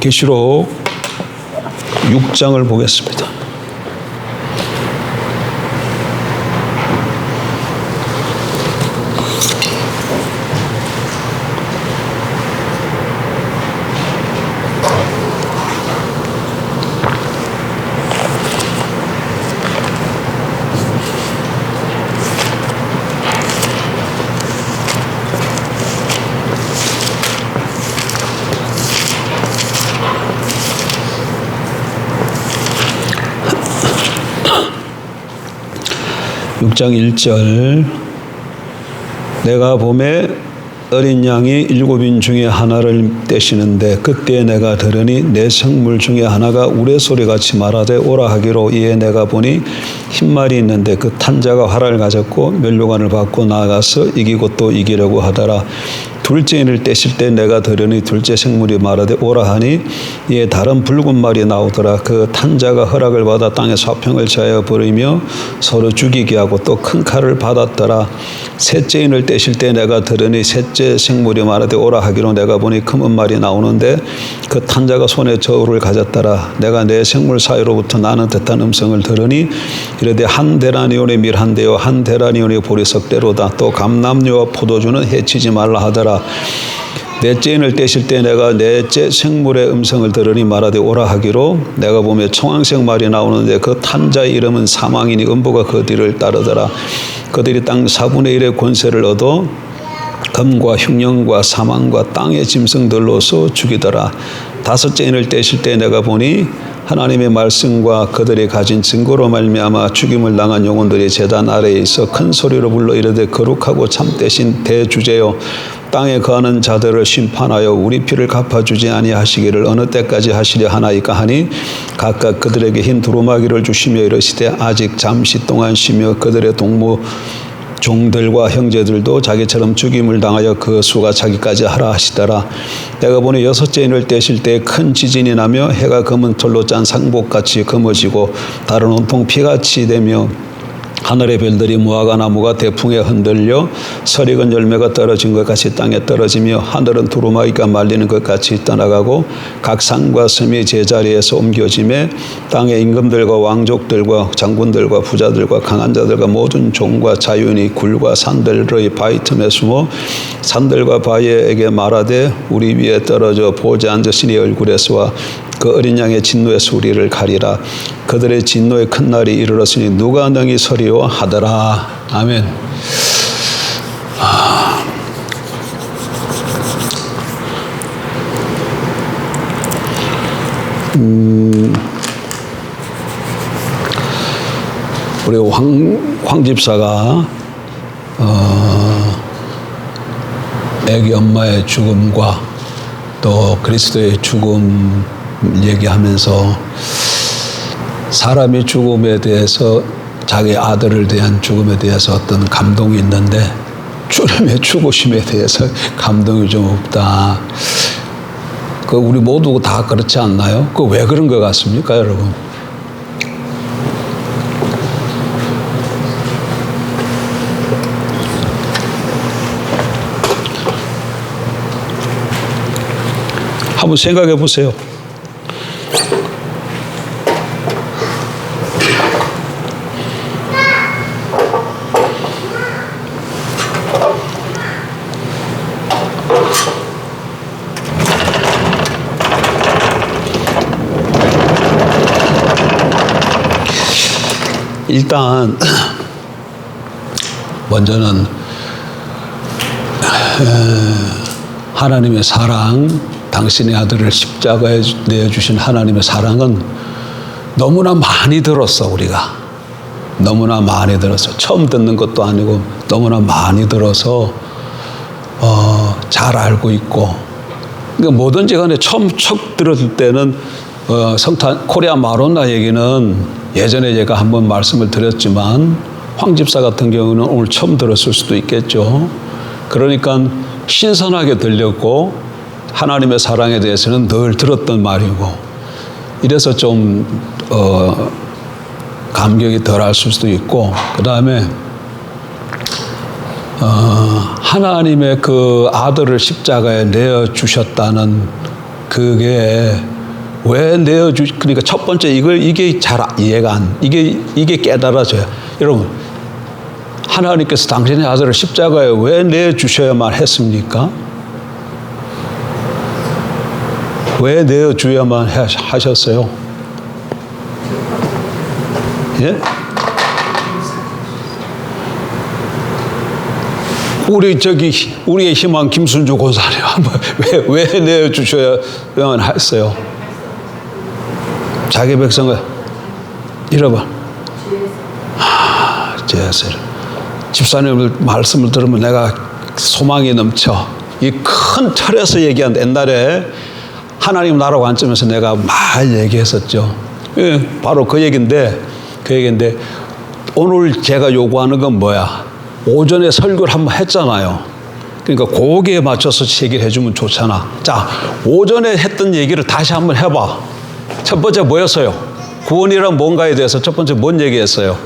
계시록 6장을 보겠습니다. 육 장 1절 내가 봄에 어린 양이 7인 중에 하나를 떼시는데 그때 내가 들으니 내 생물 중에 하나가 우레소리같이 말하되 오라 하기로 이에 내가 보니 흰 말이 있는데 그 탄 자가 활을 가졌고 면류관을 받고 나아가서 이기고 또 이기려고 하더라. 둘째 인을 떼실 때 내가 들으니 둘째 생물이 말하되 오라 하니 이에 다른 붉은 말이 나오더라. 그 탄자가 허락을 받아 땅에 사평을 제하여 버리며 서로 죽이게 하고 또 큰 칼을 받았더라. 셋째 인을 떼실 때 내가 들으니 셋째 생물이 말하되 오라 하기로 내가 보니 큰 말이 나오는데 그 탄자가 손에 저울을 가졌더라. 내가 내 생물 사이로부터 나는 듯한 음성을 들으니 이르되 한 데나니온의 밀 한 대요 한 데나니온의 보리석 대로다. 또 감람류와 포도주는 해치지 말라 하더라. 넷째 인을 떼실 때 내가 넷째 생물의 음성을 들으니 말하되 오라 하기로 내가 보며 청황색 말이 나오는데 그 탄자의 이름은 사망이니 음부가 그 뒤를 따르더라. 그들이 땅 4분의 1의 권세를 얻어 금과 흉령과 사망과 땅의 짐승들로서 죽이더라. 다섯째 인을 떼실 때 내가 보니 하나님의 말씀과 그들이 가진 증거로 말미암아 죽임을 당한 영혼들이 제단 아래에 있어 큰 소리로 불러 이르되 거룩하고 참되신 대주제여 땅에 거하는 자들을 심판하여 우리 피를 갚아주지 아니하시기를 어느 때까지 하시려 하나이까 하니 각각 그들에게 흰 두루마기를 주시며 이르시되 아직 잠시 동안 쉬며 그들의 동무 종들과 형제들도 자기처럼 죽임을 당하여 그 수가 자기까지 하라 하시더라. 내가 보니 여섯째 인을 떼실 때 큰 지진이 나며 해가 검은 털로 짠 상복같이 검어지고 달은 온통 피같이 되며 하늘의 별들이 무화과 나무가 대풍에 흔들려 설익은 열매가 떨어진 것 같이 땅에 떨어지며 하늘은 두루마기가 말리는 것 같이 떠나가고 각 산과 섬이 제자리에서 옮겨지매 땅의 임금들과 왕족들과 장군들과 부자들과 강한 자들과 모든 종과 자유인이 굴과 산들의 바위 틈에 숨어 산들과 바위에게 말하되 우리 위에 떨어져 보좌 앉으신 이 얼굴에서와 그 어린 양의 진노에서 우리를 가리라. 그들의 진노의 큰 날이 이르렀으니 누가 능히 서리요 하더라. 아멘. 우리 황 집사가 애기 엄마의 죽음과 또 그리스도의 죽음 얘기하면서 사람의 죽음에 대해서 자기 아들을 대한 죽음에 대해서 어떤 감동이 있는데 주님의 죽으심에 대해서 감동이 좀 없다. 그 우리 모두 다 그렇지 않나요? 그 왜 그런 것 같습니까, 여러분? 한번 생각해 보세요. 일단 먼저는 하나님의 사랑, 당신의 아들을 십자가에 내어주신 하나님의 사랑은 너무나 많이 들었어. 우리가 너무나 많이 들었어. 처음 듣는 것도 아니고 너무나 많이 들어서 잘 알고 있고, 그러니까 뭐든지 간에 처음 척 들었을 때는 성탄 코리아 마론나 얘기는 예전에 제가 한번 말씀을 드렸지만 황 집사 같은 경우는 오늘 처음 들었을 수도 있겠죠. 그러니까 신선하게 들렸고 하나님의 사랑에 대해서는 늘 들었던 말이고, 이래서 좀 감격이 덜할 수도 있고, 그 다음에 하나님의 그 아들을 십자가에 내어 주셨다는 그게 왜 그러니까 첫 번째 이게 잘 이해가 이게 깨달아져요. 여러분, 하나님께서 당신의 아들을 십자가에 왜 내주셔야만 했습니까? 왜 내어주야만 하셨어요? 예? 우리의 희망 김순주 권사님 왜 내어주셔야만 했어요? 자기 백성을 잃어봐. 죄송해요. 집사님 말씀을 들으면 내가 소망이 넘쳐. 이 큰 틀에서 얘기한 옛날에 하나님 나라 관점에서 내가 많이 얘기했었죠. 예, 바로 그 얘기인데 오늘 제가 요구하는 건 뭐야? 오전에 설교를 한번 했잖아요. 그러니까 거기에 맞춰서 얘기를 해주면 좋잖아. 자, 오전에 했던 얘기를 다시 한번 해봐. 첫 번째 뭐였어요? 구원이란 뭔가에 대해서 첫 번째 뭔 얘기했어요?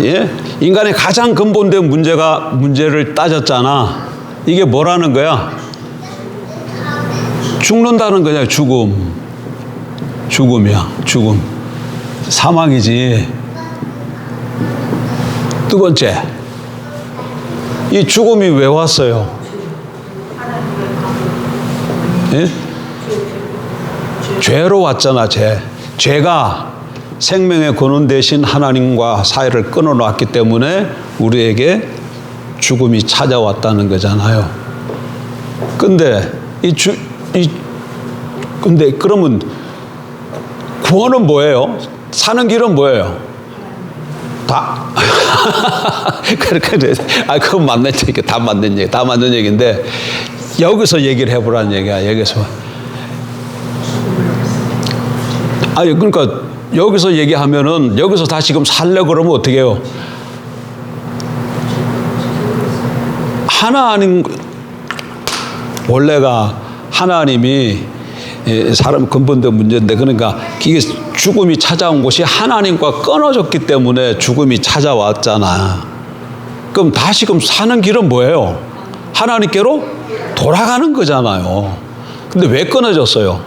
예? 인간의 가장 근본된 문제를 따졌잖아. 이게 뭐라는 거야? 죽는다는 거냐, 죽음이야, 죽음. 사망이지. 두 번째, 이 죽음이 왜 왔어요? 예? 죄로 왔잖아, 죄가 생명의 근원 대신 하나님과 사이를 끊어놨기 때문에 우리에게 죽음이 찾아왔다는 거잖아요. 근데 근데 그러면 구원은 뭐예요? 사는 길은 뭐예요? 그건 맞는 얘기, 다 맞는 얘기인데 여기서 얘기를 해보라는 얘기야. 그러니까 여기서 얘기하면은 여기서 다시금 살려고 그러면 어떻게 해요? 원래가 하나님이 사람 근본된 문제인데, 그러니까 이게 죽음이 찾아온 곳이 하나님과 끊어졌기 때문에 죽음이 찾아왔잖아. 그럼 다시금 사는 길은 뭐예요? 하나님께로 돌아가는 거잖아요. 근데 왜 끊어졌어요?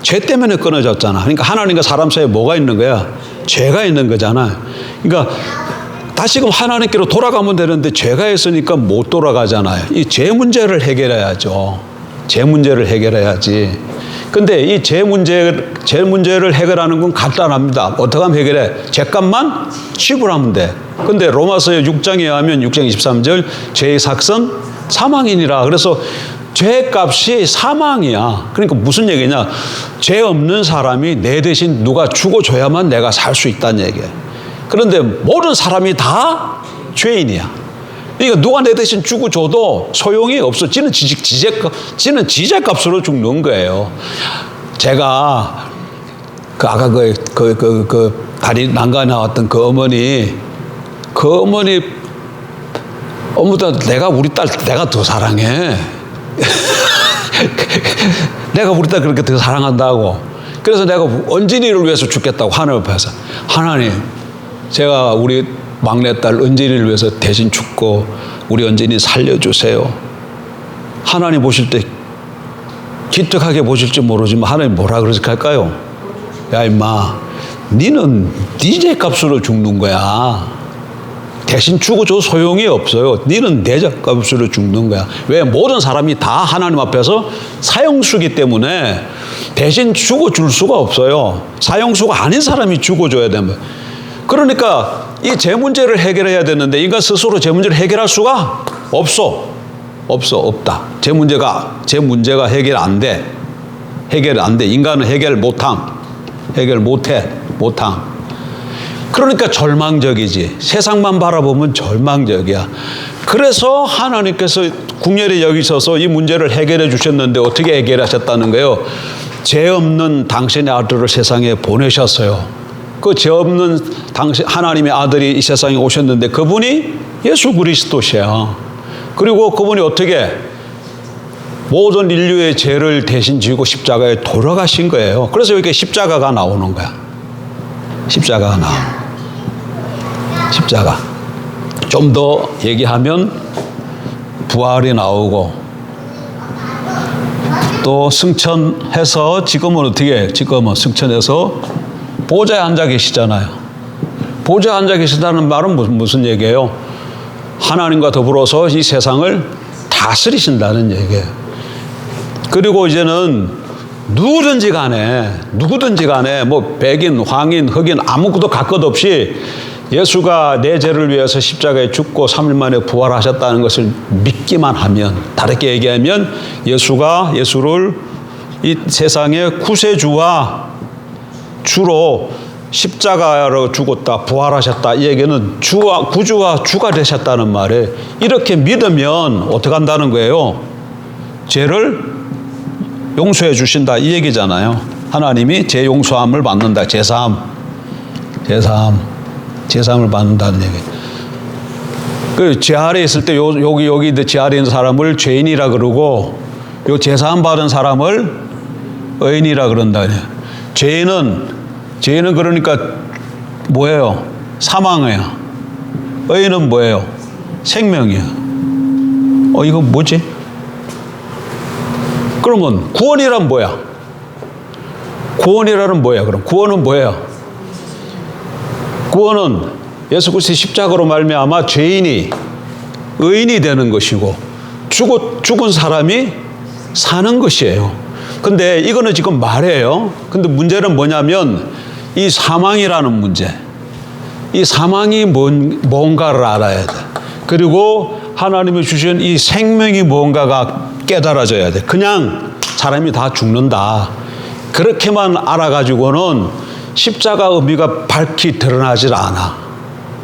죄 때문에 끊어졌잖아. 그러니까 하나님과 사람 사이에 뭐가 있는 거야? 죄가 있는 거잖아. 그러니까 다시금 하나님께로 돌아가면 되는데 죄가 있으니까 못 돌아가잖아요. 이 죄 문제를 해결해야죠. 죄 문제를 해결해야지. 근데 이 죄 문제를 해결하는 건 간단합니다. 어떻게 하면 해결해? 죄값만 지불하면 돼. 근데 로마서 6장에 의하면 6장 23절 죄의 삭은 사망이니라. 그래서 죄값이 사망이야. 그러니까 무슨 얘기냐? 죄 없는 사람이 내 대신 누가 죽어줘야만 내가 살 수 있다는 얘기야. 그런데 모든 사람이 다 죄인이야. 그러니까 누가 내 대신 죽어줘도 소용이 없어. 지는 지제값으로 죽는 거예요. 제가 아까 다리 난간에 나왔던 그 어머니보다 내가 우리 딸 내가 더 사랑해. 내가 우리 딸 그렇게 더 사랑한다고. 그래서 내가 은진이를 위해서 죽겠다고 하나님 앞에서, 하나님, 제가 우리 막내딸 은진이를 위해서 대신 죽고 우리 은진이 살려주세요. 하나님 보실 때 기특하게 보실지 모르지만 하나님 뭐라 그러실까요? 야 임마, 니는 네 죄값으로 죽는 거야. 대신 죽어줘 소용이 없어요. 니는 내 죄값으로 죽는 거야. 왜? 모든 사람이 다 하나님 앞에서 사형수기 때문에 대신 죽어줄 수가 없어요. 사형수가 아닌 사람이 죽어줘야 되면. 그러니까 이 죄 문제를 해결해야 되는데 인간 스스로 죄 문제를 해결할 수가 없다. 죄 문제가 해결 안 돼. 인간은 해결 못함. 그러니까 절망적이지. 세상만 바라보면 절망적이야. 그래서 하나님께서 국렬에 여기셔서 이 문제를 해결해 주셨는데 어떻게 해결하셨다는 거예요? 죄 없는 당신의 아들을 세상에 보내셨어요. 그 죄 없는 하나님의 아들이 이 세상에 오셨는데 그분이 예수 그리스도시야. 그리고 그분이 어떻게 모든 인류의 죄를 대신 지고 십자가에 돌아가신 거예요. 그래서 이렇게 십자가가 나오는 거야. 십자가. 좀 더 얘기하면 부활이 나오고 또 승천해서 지금은 어떻게 해? 지금은 승천해서 보좌에 앉아 계시잖아요. 보좌에 앉아 계시다는 말은 무슨 얘기예요? 하나님과 더불어서 이 세상을 다스리신다는 얘기예요. 그리고 이제는 누구든지 간에 뭐 백인, 황인, 흑인 아무것도 갈 것 없이 예수가 내 죄를 위해서 십자가에 죽고 3일 만에 부활하셨다는 것을 믿기만 하면, 다르게 얘기하면 예수를 이 세상의 구세주와 주로 십자가로 죽었다, 부활하셨다, 이 얘기는 구주와 주가 되셨다는 말에, 이렇게 믿으면 어떻게 한다는 거예요? 죄를 용서해 주신다, 이 얘기잖아요. 하나님이 죄 용서함을 받는다. 제사함을 받는다는 얘기. 그 죄 아래 있을 때 여기 죄 아래 있는 사람을 죄인이라 그러고, 요 제사함 받은 사람을 의인이라 그런다. 죄인은 그러니까 뭐예요? 사망이에요. 의인은 뭐예요? 생명이에요. 이거 뭐지? 그러면 구원이란 뭐야? 그럼 구원은 뭐예요? 구원은 예수 그리스도의 십자가로 말미암아 죄인이 의인이 되는 것이고, 죽은 사람이 사는 것이에요. 근데 이거는 지금 말이에요. 근데 문제는 뭐냐면 이 사망이라는 문제. 이 사망이 뭔가를 알아야 돼. 그리고 하나님이 주신 이 생명이 뭔가가 깨달아져야 돼. 그냥 사람이 다 죽는다, 그렇게만 알아가지고는 십자가 의미가 밝히 드러나질 않아.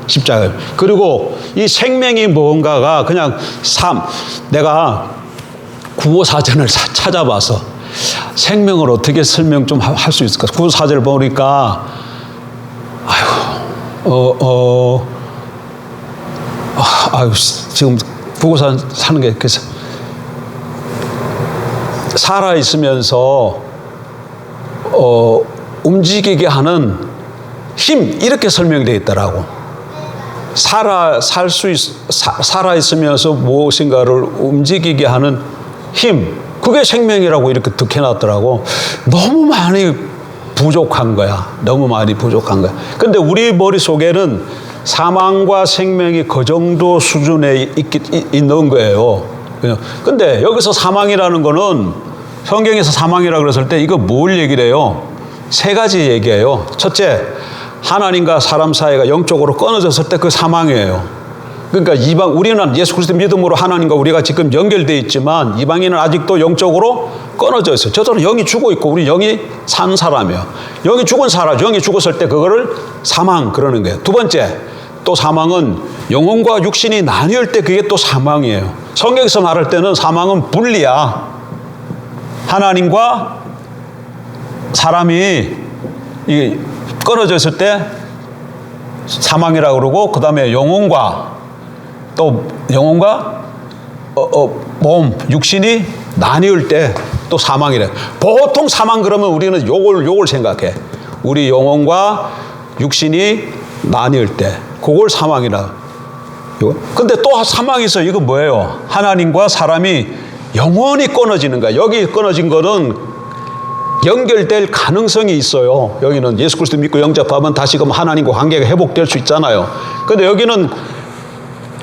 십자가. 그리고 이 생명이 뭔가가 그냥 내가 구호사전을 찾아봐서 생명을 어떻게 설명 좀 할 수 있을까? 구호사전을 보니까 지금 구호사 사는 게 그래서 살아 있으면서 움직이게 하는 힘, 이렇게 설명되어 있더라고. 살아 있으면서 무엇인가를 움직이게 하는 힘, 그게 생명이라고 이렇게 득해놨더라고. 너무 많이 부족한 거야. 근데 우리 머릿속에는 사망과 생명이 그 정도 수준에 있는 거예요. 근데 여기서 사망이라는 거는, 성경에서 사망이라고 그랬을 때 이거 뭘 얘기를 해요? 세 가지 얘기예요. 첫째, 하나님과 사람 사이가 영적으로 끊어졌을 때 그 사망이에요. 그러니까 우리는 예수 그리스도 믿음으로 하나님과 우리가 지금 연결되어 있지만, 이방인은 아직도 영적으로 끊어져 있어요. 저들은 영이 죽어 있고 우리 영이 산 사람이에요. 영이 죽었을 때 그거를 사망 그러는 거예요. 두 번째, 또 사망은 영혼과 육신이 나뉠 때 그게 또 사망이에요. 성경에서 말할 때는 사망은 분리야. 하나님과 사람이 끊어져 있을 때 사망이라고 그러고, 그 다음에 영혼과 몸, 육신이 나뉠 때 또 사망이래. 보통 사망 그러면 우리는 요걸 생각해. 우리 영혼과 육신이 나뉠 때 그걸 사망이라. 근데 또 사망이 있어요. 이거 뭐예요? 하나님과 사람이 영원히 끊어지는 거야. 여기 끊어진 거는 연결될 가능성이 있어요. 여기는 예수 그리스도 믿고 영접하면 다시금 하나님과 관계가 회복될 수 있잖아요. 근데 여기는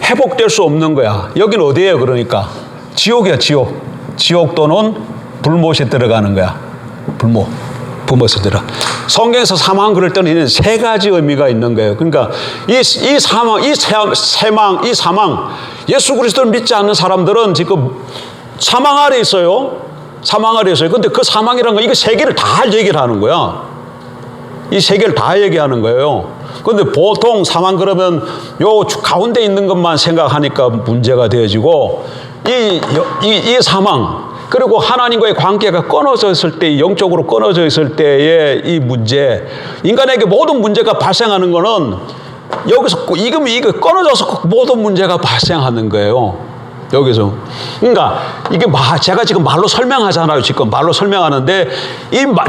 회복될 수 없는 거야. 여기는 어디예요? 그러니까 지옥이야. 지옥 또는 불못에 들어가는 거야. 불못에 들어. 성경에서 사망 그럴 때는 세 가지 의미가 있는 거예요. 그러니까 이 사망, 예수 그리스도를 믿지 않는 사람들은 지금 사망 아래 있어요. 근데 그 사망이라는 건 이거 세 개를 다 얘기를 하는 거야. 이 세 개를 다 얘기하는 거예요. 근데 보통 사망 그러면 요 가운데 있는 것만 생각하니까 문제가 되어지고, 이 사망, 그리고 하나님과의 관계가 끊어져 있을 때, 영적으로 끊어져 있을 때의 이 문제, 인간에게 모든 문제가 발생하는 거는 여기서 이거 끊어져서 모든 문제가 발생하는 거예요. 여기서. 그러니까 이게 제가 지금 말로 설명하잖아요. 지금 말로 설명하는데,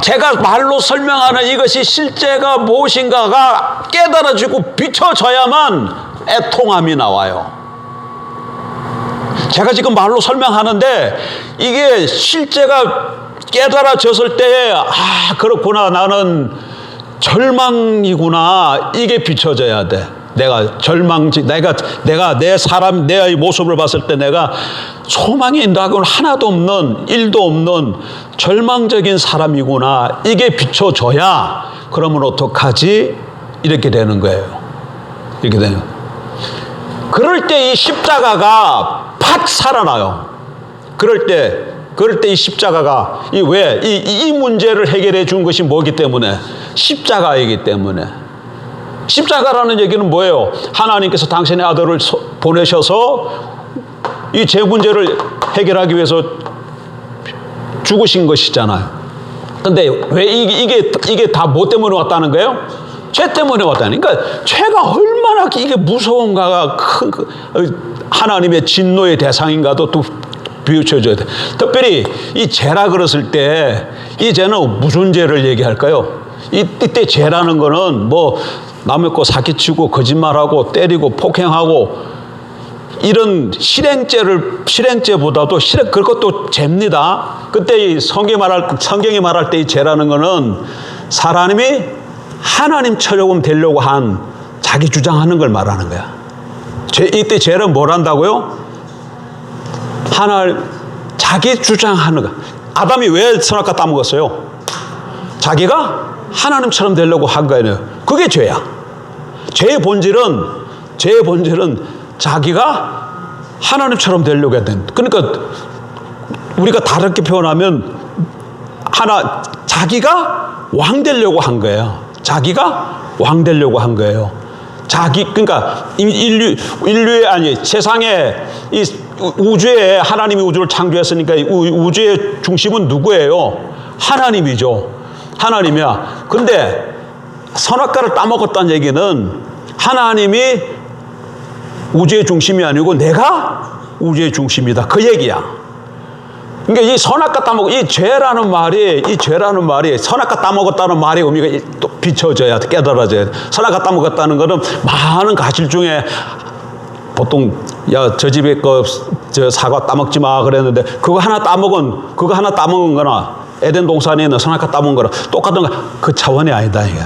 제가 말로 설명하는 이것이 실제가 무엇인가가 깨달아지고 비춰져야만 애통함이 나와요. 제가 지금 말로 설명하는데 이게 실제가 깨달아졌을 때에 그렇구나, 나는 절망이구나, 이게 비춰져야 돼. 내가 내 사람, 내 모습을 봤을 때 내가 소망이 있다고는 하나도 없는, 일도 없는 절망적인 사람이구나, 이게 비춰져야, 그러면 어떡하지? 이렇게 되는 거예요. 이렇게 되는 거예요. 그럴 때 이 십자가가 팍 살아나요. 그럴 때 이 십자가가 이 문제를 해결해 준 것이 뭐기 때문에? 십자가이기 때문에. 십자가라는 얘기는 뭐예요? 하나님께서 당신의 아들을 보내셔서 이 제 문제를 해결하기 위해서 죽으신 것이잖아요. 근데 왜 이게 다 뭐 때문에 왔다는 거예요? 죄 때문에 왔다는. 그러니까 죄가 얼마나 이게 무서운가가 하나님의 진노의 대상인가도 또 비춰줘야 돼. 특별히 이 죄라 그랬을 때 이 죄는 무슨 죄를 얘기할까요? 이때 죄라는 거는 뭐 남의 거 사기치고 거짓말하고 때리고 폭행하고 이런 실행죄보다도 그것도 죄입니다. 그때 성경이 말할 때 이 죄라는 거는 사람이 하나님처럼 되려고 한 자기 주장하는 걸 말하는 거야. 이때 죄는 뭘 한다고요? 자기 주장하는 거. 아담이 왜 선악과 따먹었어요? 자기가 하나님처럼 되려고 한 거예요. 그게 죄야. 죄의 본질은 자기가 하나님처럼 되려고 해야 된다. 그러니까 우리가 다르게 표현하면 자기가 왕 되려고 한 거예요. 자기가 왕 되려고 한 거예요. 그러니까 세상에 이 우주에 하나님이 우주를 창조했으니까 우주의 중심은 누구예요? 하나님이죠. 하나님이야. 근데 선악과를 따먹었다는 얘기는 하나님이 우주의 중심이 아니고 내가 우주의 중심이다, 그 얘기야. 그러니까 이 선악과 따먹고 이 죄라는 말이 선악과 따먹었다는 말의 의미가 또 비춰져야 돼, 깨달아져야 돼. 선악과 따먹었다는 거는 많은 가실 중에 보통 저 집에 저 사과 따먹지 마 그랬는데 그거 하나 따먹은 거나 에덴 동산에 있는 선악과 따먹은 거랑 똑같은 거, 그 차원이 아니다 이게.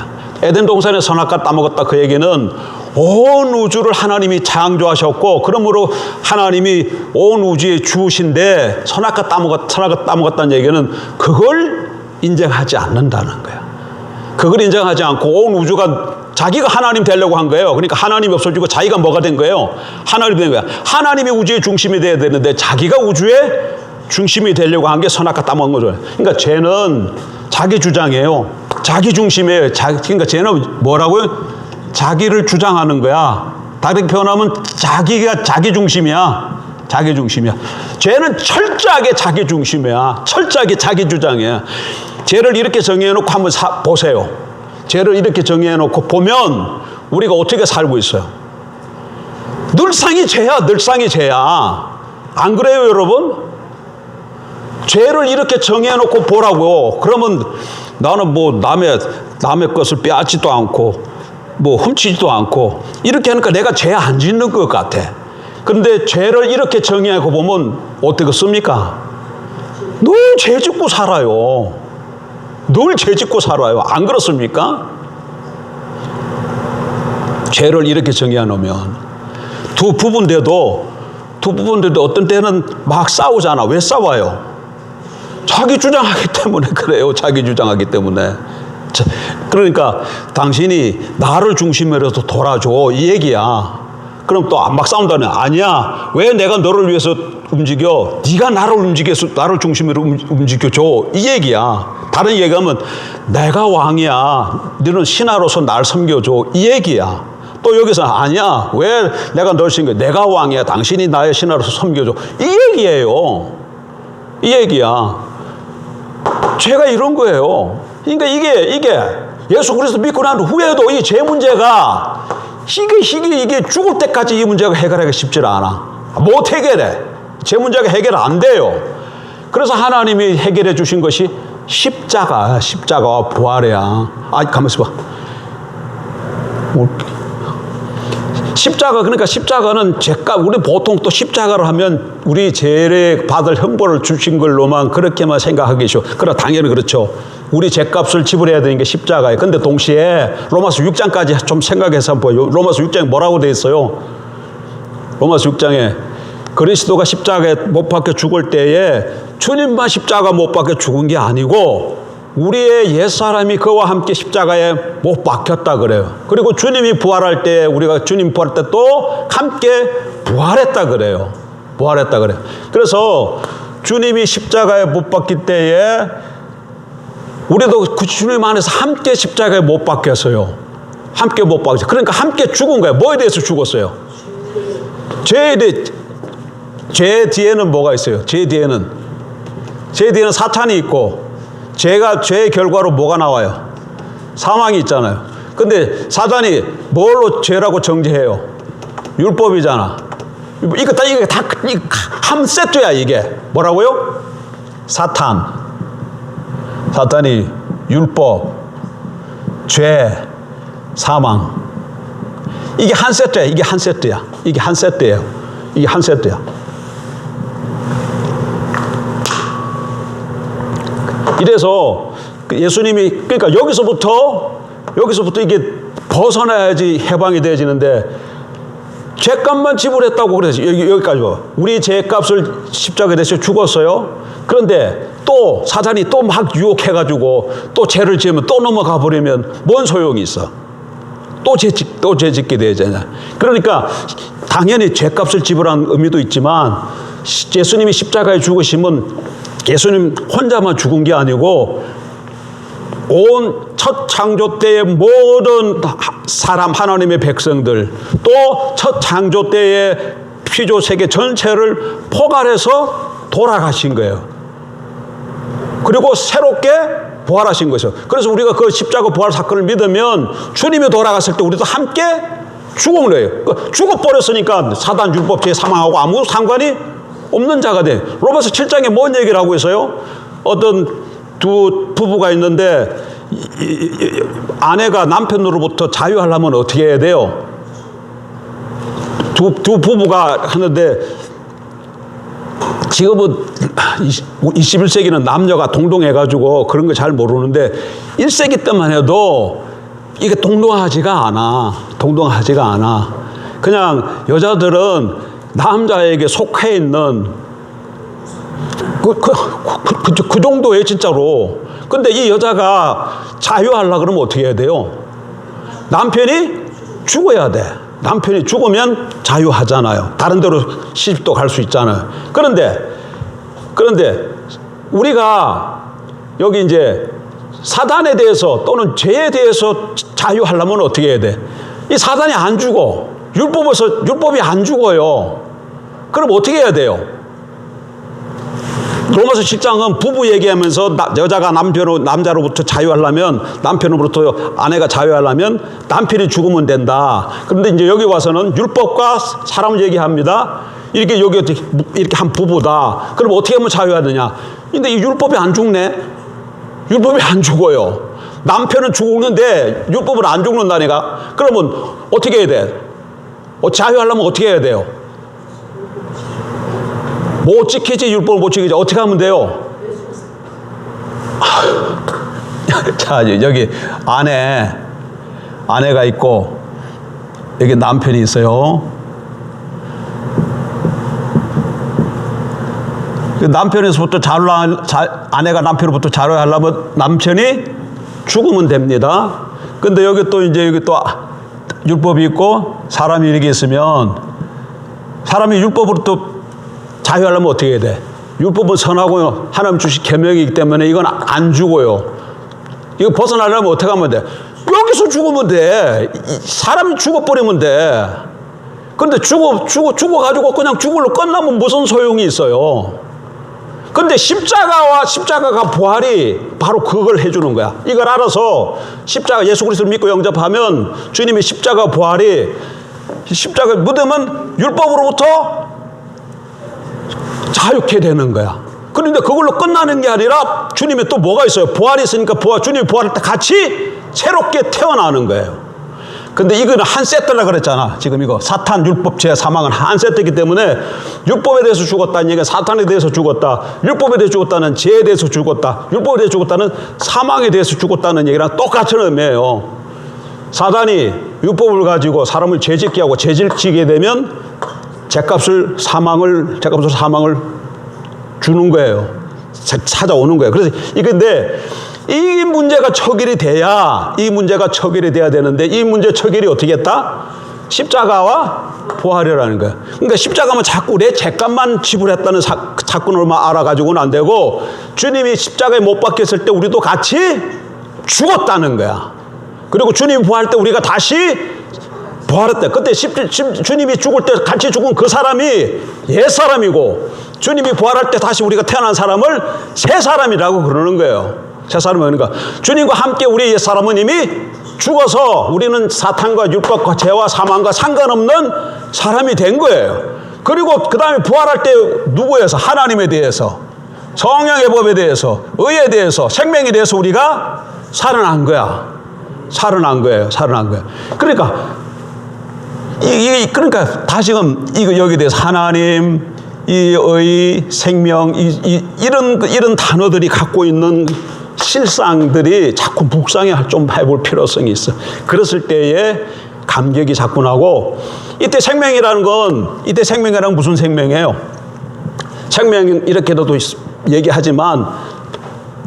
에덴 동산에 선악과 따먹었다, 그 얘기는 온 우주를 하나님이 창조하셨고 그러므로 하나님이 온 우주의 주신데 선악과 따먹었다는 얘기는 그걸 인정하지 않는다는 거야. 그걸 인정하지 않고 온 우주가 자기가 하나님 되려고 한 거예요. 그러니까 하나님이 없어지고 자기가 뭐가 된 거예요? 하나님이 된 거야. 하나님이 우주의 중심이 돼야 되는데 자기가 우주의 중심이 되려고 한 게 선악과 따먹은 거죠. 그러니까 죄는 자기 주장이에요. 자기 중심이에요. 그러니까 죄는 뭐라고요? 자기를 주장하는 거야. 다르게 표현하면 자기가 자기 중심이야. 자기 중심이야. 죄는 철저하게 자기 중심이야. 철저하게 자기 주장이야. 죄를 이렇게 정해놓고 한번 보세요. 죄를 이렇게 정해놓고 보면 우리가 어떻게 살고 있어요? 늘상이 죄야. 늘상이 죄야. 안 그래요, 여러분? 죄를 이렇게 정해놓고 보라고. 그러면 나는 뭐 남의 것을 빼앗지도 않고 뭐 훔치지도 않고 이렇게 하니까 내가 죄 안 짓는 것 같아. 그런데 죄를 이렇게 정의하고 보면 어떻게 씁니까? 늘 죄 짓고 살아요. 늘 죄 짓고 살아요. 안 그렇습니까? 죄를 이렇게 정의해 놓으면 두 부분인데도 어떤 때는 막 싸우잖아. 왜 싸워요? 자기 주장하기 때문에 그래요. 자기 주장하기 때문에. 그러니까 당신이 나를 중심으로 돌아줘, 이 얘기야. 그럼 또 막 싸운다네. 아니야. 왜 내가 너를 위해서 움직여? 네가 나를 중심으로 움직여줘, 이 얘기야. 다른 얘기하면 내가 왕이야. 너는 신하로서 날 섬겨줘, 이 얘기야. 또 여기서 아니야. 왜 내가 널 섬겨? 내가 왕이야. 당신이 나의 신하로서 섬겨줘, 이 얘기예요. 이 얘기야. 죄가 이런 거예요. 그러니까 이게 예수 그리스도 믿고 난 후에도 이 죄 문제가 이게 죽을 때까지 이 문제가 해결하기가 쉽지 않아. 못 해결해. 죄 문제가 해결 안 돼요. 그래서 하나님이 해결해 주신 것이 십자가와 부활이야. 가만있어 봐. 십자가, 그러니까 십자가는 죄값, 우리 보통 또 십자가를 하면 우리 죄를 받을 형벌을 주신 걸로만 그렇게만 생각하기 쉬워. 그러나 당연히 그렇죠. 우리 죄값을 지불해야 되는 게 십자가예요. 근데 동시에 로마서 6장까지 좀 생각해서 한번 보여. 로마서 6장에 뭐라고 되어 있어요? 로마서 6장에 그리스도가 십자가에 못 박혀 죽을 때에 주님만 십자가 못 박혀 죽은 게 아니고 우리의 옛사람이 그와 함께 십자가에 못 박혔다 그래요. 그리고 주님이 부활할 때, 우리가 주님 부활할 때 또 함께 부활했다 그래요. 부활했다 그래요. 그래서 주님이 십자가에 못 박힐 때에 우리도 그 주님 안에서 함께 십자가에 못 박혔어요. 함께 못 박혔어요. 그러니까 함께 죽은 거예요. 뭐에 대해서 죽었어요? 죄에 대해. 죄 뒤에는 뭐가 있어요? 죄 뒤에는 사탄이 있고, 죄의 결과로 뭐가 나와요? 사망이 있잖아요. 근데 사탄이 뭘로 죄라고 정죄해요? 율법이잖아. 이게 다 한 세트야, 이게. 뭐라고요? 사탄이 율법, 죄, 사망. 이게 한 세트야. 이게 한 세트야. 이게 한 세트예요. 이게 한 세트야. 이래서 예수님이, 그러니까 여기서부터 이게 벗어나야지 해방이 되어지는데, 죄값만 지불했다고 그래서 여기까지 와. 우리 죄값을 십자가에 대해서 죽었어요. 그런데 또 사탄이 또 막 유혹해가지고 또 죄를 지으면 또 넘어가 버리면 뭔 소용이 있어? 또 죄 짓게 되잖아. 그러니까 당연히 죄값을 지불한 의미도 있지만, 예수님이 십자가에 죽으심은 예수님 혼자만 죽은 게 아니고 온 첫 창조 때의 모든 사람, 하나님의 백성들, 또 첫 창조 때의 피조 세계 전체를 포괄해서 돌아가신 거예요. 그리고 새롭게 부활하신 것이죠. 그래서 우리가 그 십자가 부활 사건을 믿으면 주님이 돌아갔을 때 우리도 함께 죽은 거예요. 죽어버렸으니까 사단, 율법, 죄, 사망하고 아무 상관이 없는 자가 돼. 로마서 7장에 뭔 얘기를 하고 있어요? 어떤 두 부부가 있는데 아내가 남편으로부터 자유하려면 어떻게 해야 돼요? 두 부부가 하는데, 지금은 21세기는 남녀가 동등해가지고 그런 거 잘 모르는데 1세기 때만 해도 이게 동등하지가 않아. 그냥 여자들은 남자에게 속해 있는 그 정도예요, 진짜로. 근데 이 여자가 자유하려고 그러면 어떻게 해야 돼요? 남편이 죽어야 돼. 남편이 죽으면 자유하잖아요. 다른 데로 시집도 갈 수 있잖아요. 그런데 우리가 여기 이제 사단에 대해서 또는 죄에 대해서 자유하려면 어떻게 해야 돼? 이 사단이 안 죽어. 율법이 안 죽어요. 그럼 어떻게 해야 돼요? 로마서 7장은 부부 얘기하면서 여자가 남자로부터 자유하려면, 남편으로부터 아내가 자유하려면 남편이 죽으면 된다. 그런데 이제 여기 와서는 율법과 사람 얘기합니다. 이렇게 한 부부다. 그럼 어떻게 하면 자유하느냐? 근데 이 율법이 안 죽네? 율법이 안 죽어요. 남편은 죽는데 율법은 안 죽는다니까? 그러면 어떻게 해야 돼? 자유하려면 어떻게 해야 돼요? 못 지키지, 율법을 못 지키지. 어떻게 하면 돼요? 자, 여기 아내가 있고, 여기 남편이 있어요. 남편에서부터 아내가 남편으로부터 자유하려면 남편이 죽으면 됩니다. 근데 여기 또 율법이 있고, 사람이 이렇게 있으면, 사람이 율법으로부터 자유하려면 어떻게 해야 돼? 율법은 선하고 하나님 주신 계명이기 때문에 이건 안 죽어요. 이거 벗어나려면 어떻게 하면 돼? 여기서 죽으면 돼. 사람이 죽어버리면 돼. 근데 죽어가지고 그냥 죽을로 끝나면 무슨 소용이 있어요? 근데 십자가가 부활이 바로 그걸 해주는 거야. 이걸 알아서 예수 그리스도를 믿고 영접하면 주님의 십자가 부활이, 십자가 믿으면 율법으로부터 자유케 되는 거야. 그런데 그걸로 끝나는 게 아니라 주님의 또 뭐가 있어요? 부활이 있으니까 주님이 부활할 때 같이 새롭게 태어나는 거예요. 근데 이거는 한 세트라 그랬잖아. 지금 이거 사탄, 율법, 죄, 사망은 한 세트이기 때문에 율법에 대해서 죽었다는 얘기는 사탄에 대해서 죽었다. 율법에 대해서 죽었다는 죄에 대해서 죽었다. 율법에 대해서 죽었다는 사망에 대해서 죽었다는 얘기랑 똑같은 의미예요. 사단이 율법을 가지고 사람을 죄짓게 하고 죄짓게 되면 죄값을 사망을 주는 거예요. 찾아오는 거예요. 그래서 이건데 이 문제가 처결이 돼야 되는데 이 문제 처결이 어떻게 했다? 십자가와 부활이라는 거예요. 그러니까 십자가만 자꾸 내 죄값만 지불했다는 사건을만 알아가지고는 안 되고 주님이 십자가에 못 박혔을 때 우리도 같이 죽었다는 거야. 그리고 주님이 부활할 때 우리가 다시 부활했대. 그때 주님이 죽을 때 같이 죽은 그 사람이 옛사람이고 주님이 부활할 때 다시 우리가 태어난 사람을 새 사람이라고 그러는 거예요. 새 사람은 그러니까 주님과 함께 우리 옛사람은 이미 죽어서 우리는 사탄과 율법과 죄와 사망과 상관없는 사람이 된 거예요. 그리고 그 다음에 부활할 때 누구에서? 하나님에 대해서, 성령의 법에 대해서, 의에 대해서, 생명에 대해서 우리가 살아난 거야. 살아난 거예요. 그러니까 그러니까 다시금 여기에 대해서 하나님, 이 의, 생명, 이런 단어들이 갖고 있는 실상들이 자꾸 묵상에 좀 해볼 필요성이 있어. 그랬을 때에 감격이 자꾸 나고, 이때 생명이라는 건 무슨 생명이에요? 생명 이렇게도 얘기하지만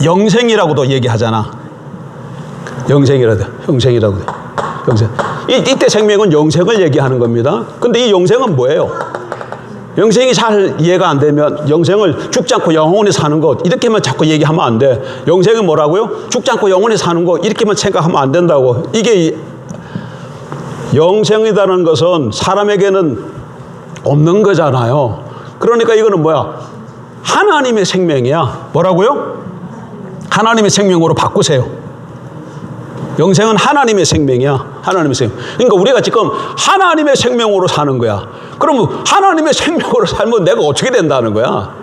영생이라고도 얘기하잖아. 영생이라고. 이때 생명은 영생을 얘기하는 겁니다. 근데 이 영생은 뭐예요? 영생이 잘 이해가 안 되면 영생을 죽지 않고 영원히 사는 것 이렇게만 자꾸 얘기하면 안 돼. 영생은 뭐라고요? 죽지 않고 영원히 사는 것 이렇게만 생각하면 안 된다고. 이게 영생이라는 것은 사람에게는 없는 거잖아요. 그러니까 이거는 뭐야? 하나님의 생명이야. 뭐라고요? 하나님의 생명으로 바꾸세요. 영생은 하나님의 생명이야. 하나님의 생명. 그러니까 우리가 지금 하나님의 생명으로 사는 거야. 그러면 하나님의 생명으로 살면 내가 어떻게 된다는 거야?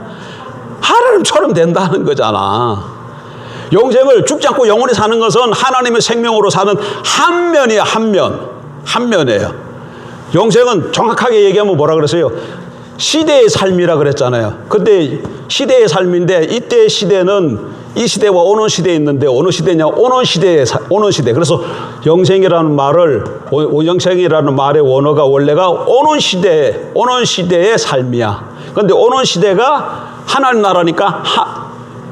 하나님처럼 된다는 거잖아. 영생을 죽지 않고 영원히 사는 것은 하나님의 생명으로 사는 한 면이에요. 한 면이에요. 영생은 정확하게 얘기하면 뭐라 그랬어요? 시대의 삶이라 그랬잖아요. 근데 시대의 삶인데 이때의 시대는 이 시대와 오는 시대에 있는데 어느 시대냐? 오는 시대. 그래서 영생이라는 말의 원어가 원래가 오는 시대의 삶이야. 그런데 오는 시대가 하나님 나라니까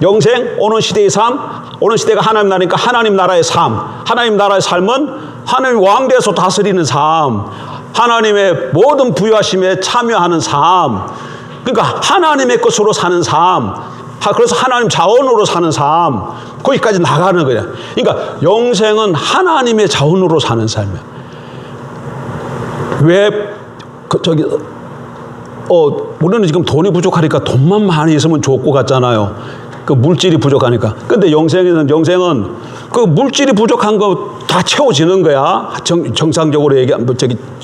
영생, 오는 시대의 삶, 오는 시대가 하나님 나라니까 하나님 나라의 삶. 하나님 나라의 삶은 하나님 왕대에서 다스리는 삶. 하나님의 모든 부유하심에 참여하는 삶. 그러니까 하나님의 것으로 사는 삶. 그래서 하나님 자원으로 사는 삶. 거기까지 나가는 거야. 그러니까 영생은 하나님의 자원으로 사는 삶이야. 우리는 지금 돈이 부족하니까 돈만 많이 있으면 좋을 것 같잖아요. 그 물질이 부족하니까. 근데 영생은 그 물질이 부족한 거 다 채워지는 거야. 정상적으로 얘기하면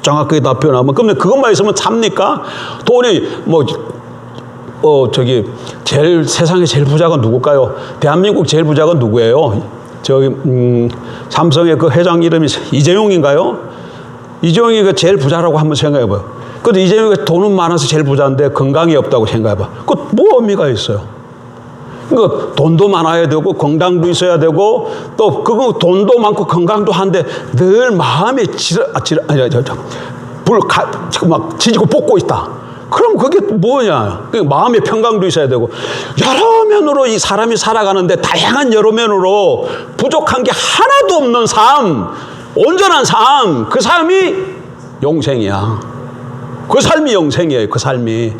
정확하게 다 표현하면. 그러면 그것만 있으면 삽니까? 돈이 세상에 제일 부자가 누굴까요? 대한민국 제일 부자가 누구예요? 삼성의 그 회장 이름이 이재용인가요? 이재용이가 제일 부자라고 한번 생각해봐요. 근데 이재용이가 돈은 많아서 제일 부자인데 건강이 없다고 생각해봐. 그 뭐 의미가 있어요? 그러니까 돈도 많아야 되고 건강도 있어야 되고 또 그거 돈도 많고 건강도 한데 늘 마음에 막 지지고 볶고 있다. 그럼 그게 뭐냐? 마음의 평강도 있어야 되고 여러 면으로 이 사람이 살아가는데 다양한 여러 면으로 부족한 게 하나도 없는 삶, 온전한 삶, 그 삶이 영생이야. 그 삶이 영생이에요. 그 삶이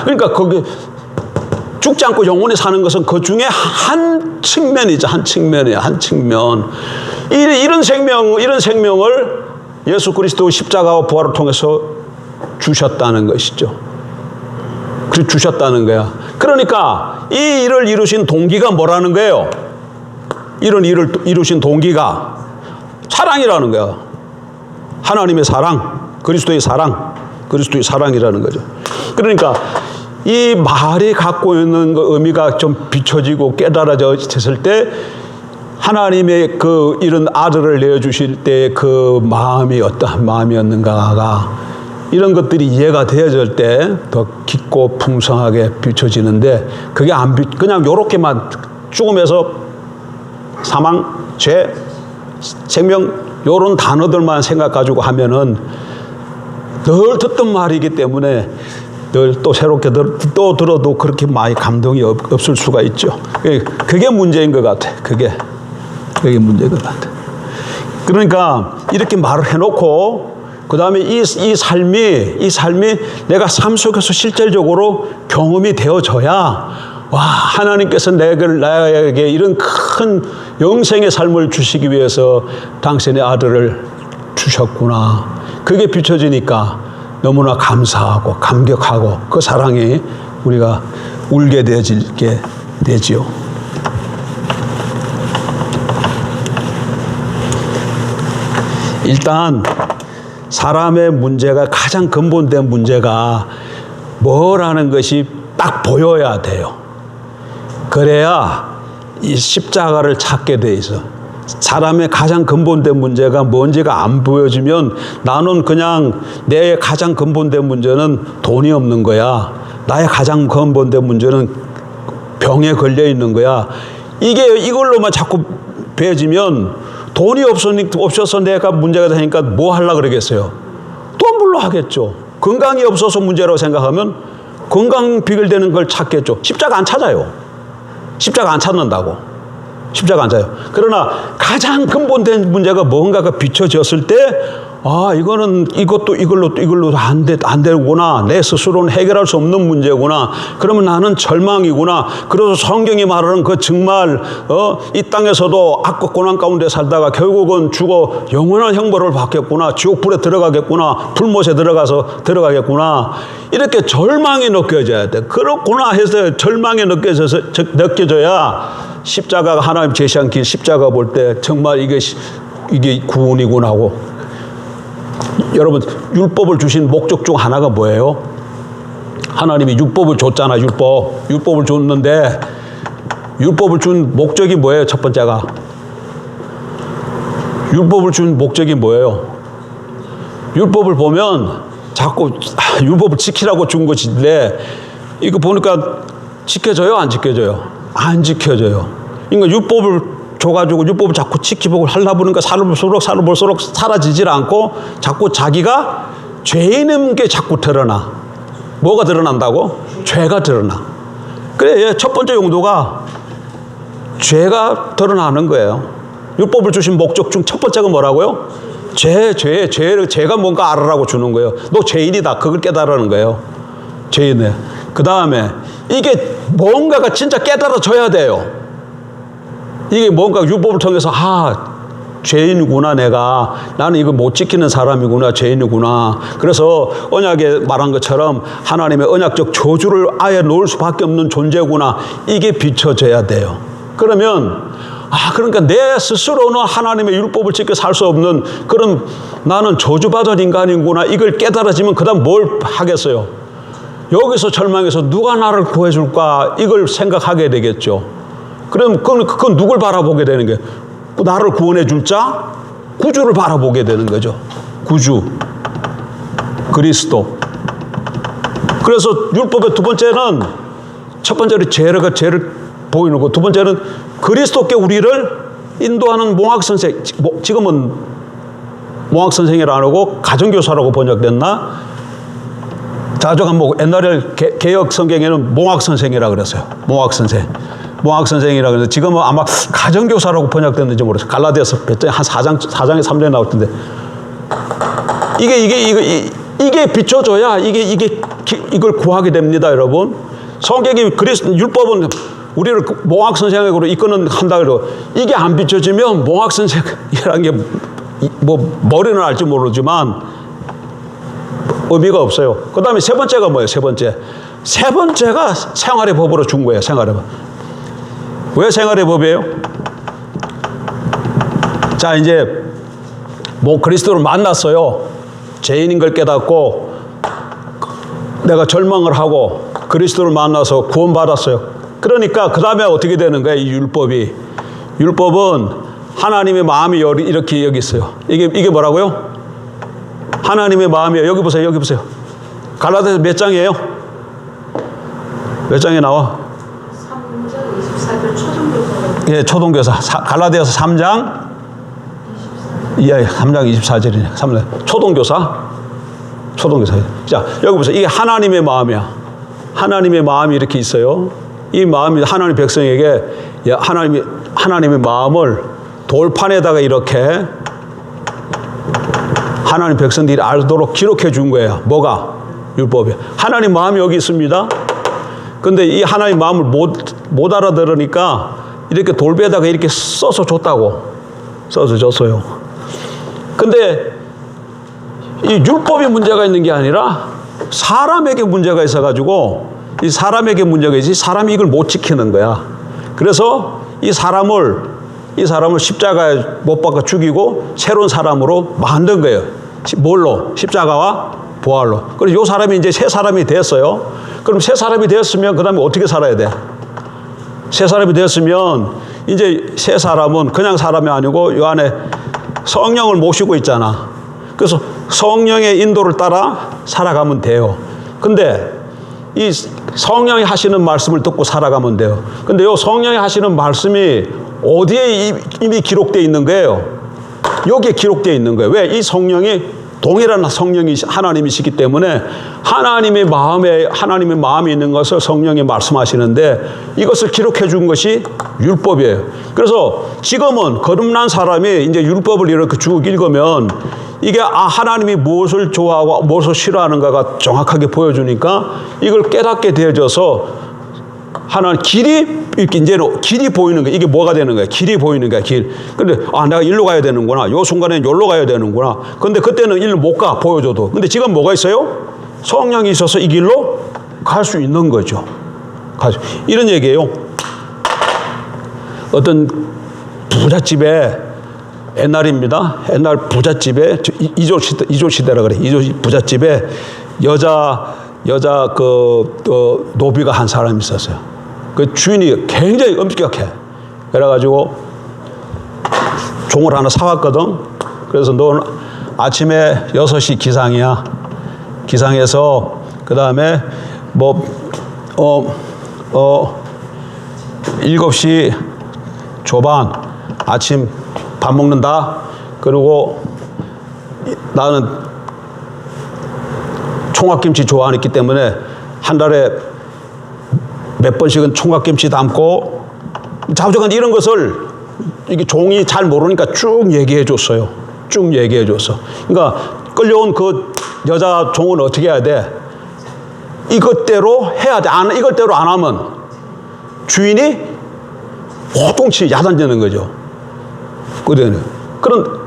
그러니까 거기 죽지 않고 영원히 사는 것은 그 중에 한 측면이죠. 한 측면. 이런 생명을 예수 그리스도의 십자가와 부활을 통해서 주셨다는 것이죠. 주셨다는 거야. 그러니까 이 일을 이루신 동기가 뭐라는 거예요? 이런 일을 이루신 동기가 사랑이라는 거야. 하나님의 사랑, 그리스도의 사랑이라는 거죠. 그러니까 이 말이 갖고 있는 그 의미가 좀 비춰지고 깨달아졌을 때 하나님의 그 이런 아들을 내어주실 때 그 마음이 어떠한 마음이었는가가 이런 것들이 이해가 되어질 때 더 깊고 풍성하게 비춰지는데 그게 그냥 요렇게만 죽음에서 사망, 죄, 생명 요런 단어들만 생각 가지고 하면은 늘 듣던 말이기 때문에 늘 또 새롭게 또 들어도 그렇게 많이 감동이 없을 수가 있죠. 그게 문제인 것 같아. 그게 문제인 것 같아. 그러니까 이렇게 말을 해놓고 그 다음에 이 삶이 내가 삶 속에서 실질적으로 경험이 되어져야 와, 하나님께서 나에게 이런 큰 영생의 삶을 주시기 위해서 당신의 아들을 주셨구나. 그게 비춰지니까 너무나 감사하고 감격하고 그 사랑이 우리가 울게 되어지게 되지요. 일단 사람의 문제가 가장 근본된 문제가 뭐라는 것이 딱 보여야 돼요. 그래야 이 십자가를 찾게 돼 있어. 사람의 가장 근본된 문제가 뭔지가 안 보여지면 나는 그냥 내 가장 근본된 문제는 돈이 없는 거야. 나의 가장 근본된 문제는 병에 걸려 있는 거야. 이걸로만 자꾸 배워지면 돈이 없어서 내가 문제가 되니까 뭐 하려고 그러겠어요? 돈 벌러 하겠죠. 건강이 없어서 문제라고 생각하면 건강 비결되는 걸 찾겠죠. 십자가 안 찾아요. 십자가 안 찾는다고. 십자가 안 찾아요. 그러나 가장 근본된 문제가 뭔가가 비춰졌을 때 이걸로 안 되구나. 내 스스로는 해결할 수 없는 문제구나. 그러면 나는 절망이구나. 그래서 성경이 말하는 그 정말 이 땅에서도 악과 고난 가운데 살다가 결국은 죽어 영원한 형벌을 받겠구나. 지옥불에 들어가겠구나. 불못에 들어가겠구나. 이렇게 절망이 느껴져야 돼. 그렇구나 해서 절망이 느껴져야 십자가가 하나님 제시한 길 십자가 볼 때 정말 이게 구원이구나 하고. 여러분, 율법을 주신 목적 중 하나가 뭐예요? 하나님이 율법을 줬잖아. 율법을 줬는데 율법을 준 목적이 뭐예요? 첫 번째가 율법을 준 목적이 뭐예요? 율법을 보면 자꾸 율법을 지키라고 준 것인데 이거 보니까 지켜져요? 안 지켜져요? 안 지켜져요. 그러니까 율법을 줘가지고 율법을 자꾸 지키고 하려고 보니까 살아볼수록 사라지질 않고 자꾸 자기가 죄인인 게 자꾸 드러나. 뭐가 드러난다고? 죄가 드러나. 그래, 첫 번째 용도가 죄가 드러나는 거예요. 율법을 주신 목적 중 첫 번째가 뭐라고요? 죄가 뭔가 알아라고 주는 거예요. 너 죄인이다. 그걸 깨달으는 거예요. 죄인이에요. 그 다음에 이게 뭔가가 진짜 깨달아져야 돼요. 이게 뭔가 율법을 통해서 죄인이구나 나는 이거 못 지키는 사람이구나 죄인이구나. 그래서 언약에 말한 것처럼 하나님의 언약적 저주를 아예 놓을 수밖에 없는 존재구나. 이게 비춰져야 돼요. 그러면 그러니까 내 스스로는 하나님의 율법을 지켜 살 수 없는 그런 나는 저주받은 인간이구나. 이걸 깨달아지면 그 다음 뭘 하겠어요? 여기서 절망해서 누가 나를 구해줄까? 이걸 생각하게 되겠죠. 그럼 그건 누굴 바라보게 되는 거예요? 나를 구원해 줄 자? 구주를 바라보게 되는 거죠. 구주. 그리스도. 그래서 율법의 두 번째는 첫 번째로 죄를 보이는 거. 두 번째는 그리스도께 우리를 인도하는 몽학선생. 지금은 몽학선생이라 안 하고 가정교사라고 번역됐나? 옛날에 개혁 성경에는 몽학선생이라 그랬어요. 몽학선생이라 그래서 지금은 아마 가정교사라고 번역됐는지 모르겠어요. 갈라디아서 한 4장에 3장에 나올 텐데 이게 비춰져야 이걸 구하게 됩니다, 여러분. 성경이 율법은 우리를 몽학선생으로 이끄는 한다 그러고 이게 안 비춰지면 몽학선생이라는 게 머리는 알지 모르지만 의미가 없어요. 그 다음에 세 번째가 뭐예요? 세 번째가 생활의 법으로 준 거예요. 생활의 법. 왜 생활의 법이에요? 자, 이제 그리스도를 만났어요. 죄인인 걸 깨닫고 내가 절망을 하고 그리스도를 만나서 구원받았어요. 그러니까 그 다음에 어떻게 되는 거예요? 이 율법이 율법은 하나님의 마음이 이렇게 여기 있어요. 이게 뭐라고요? 하나님의 마음이에요. 여기 보세요. 여기 보세요. 갈라디아서 몇 장이에요? 몇 장에 나와? 3장 24절 초등교사. 예, 초등교사. 갈라디아서 3장 3장 24절이네. 3장. 초등교사. 자, 여기 보세요. 이게 하나님의 마음이야. 하나님의 마음이 이렇게 있어요. 이 마음이 하나님 백성에게 하나님의 마음을 돌판에다가 이렇게 하나님 백성들이 알도록 기록해 준 거예요. 뭐가? 율법이. 하나님 마음이 여기 있습니다. 근데 이 하나님 마음을 못 알아들으니까 이렇게 돌배에다가 이렇게 써서 줬다고. 써서 줬어요. 근데 이 율법이 문제가 있는 게 아니라 사람에게 문제가 있어가지고 이 사람에게 문제가 있지 사람이 이걸 못 지키는 거야. 그래서 이 사람을 십자가에 못 박아 죽이고 새로운 사람으로 만든 거예요. 뭘로? 십자가와 부활로. 그래서 이 사람이 이제 새 사람이 됐어요. 그럼 새 사람이 되었으면 그 다음에 어떻게 살아야 돼? 새 사람이 되었으면 이제 새 사람은 그냥 사람이 아니고 이 안에 성령을 모시고 있잖아. 그래서 성령의 인도를 따라 살아가면 돼요. 근데 이 성령이 하시는 말씀을 듣고 살아가면 돼요. 근데 이 성령이 하시는 말씀이 어디에 이미 기록되어 있는 거예요? 여기에 기록되어 있는 거예요. 왜? 이 성령이 동일한 성령이 하나님이시기 때문에 하나님의 마음에 있는 것을 성령이 말씀하시는데 이것을 기록해 준 것이 율법이에요. 그래서 지금은 거듭난 사람이 이제 율법을 이렇게 쭉 읽으면 이게 하나님이 무엇을 좋아하고 무엇을 싫어하는가가 정확하게 보여주니까 이걸 깨닫게 되어져서 하나님 이렇게 이제는 길이 보이는 거야. 이게 뭐가 되는 거야? 길이 보이는 거야, 길. 근데 내가 일로 가야 되는구나. 요 순간에는 요로 가야 되는구나. 근데 그때는 일로 못 가, 보여줘도. 근데 지금 뭐가 있어요? 성령이 있어서 이 길로 갈 수 있는 거죠. 이런 얘기예요. 어떤 부잣집에 옛날입니다. 옛날 부잣집에 이조 시대라 그래. 부잣집에 여자 노비가 한 사람이 있었어요. 그 주인이 굉장히 엄격해. 그래가지고 종을 하나 사왔거든. 그래서 너 아침에 6시 기상이야. 기상해서 그 다음에 7시 조반 아침 밥 먹는다. 그리고 나는 총각김치 좋아하기 때문에 한 달에 몇 번씩은 총각김치 담고 자주간 이런 것을 이게 종이 잘 모르니까 쭉 얘기해 줬어요. 쭉 얘기해 줬어. 그러니까 끌려온 그 여자 종은 어떻게 해야 돼? 이것대로 해야 돼. 이것대로 안 하면 주인이 호통치 야단지는 거죠. 그런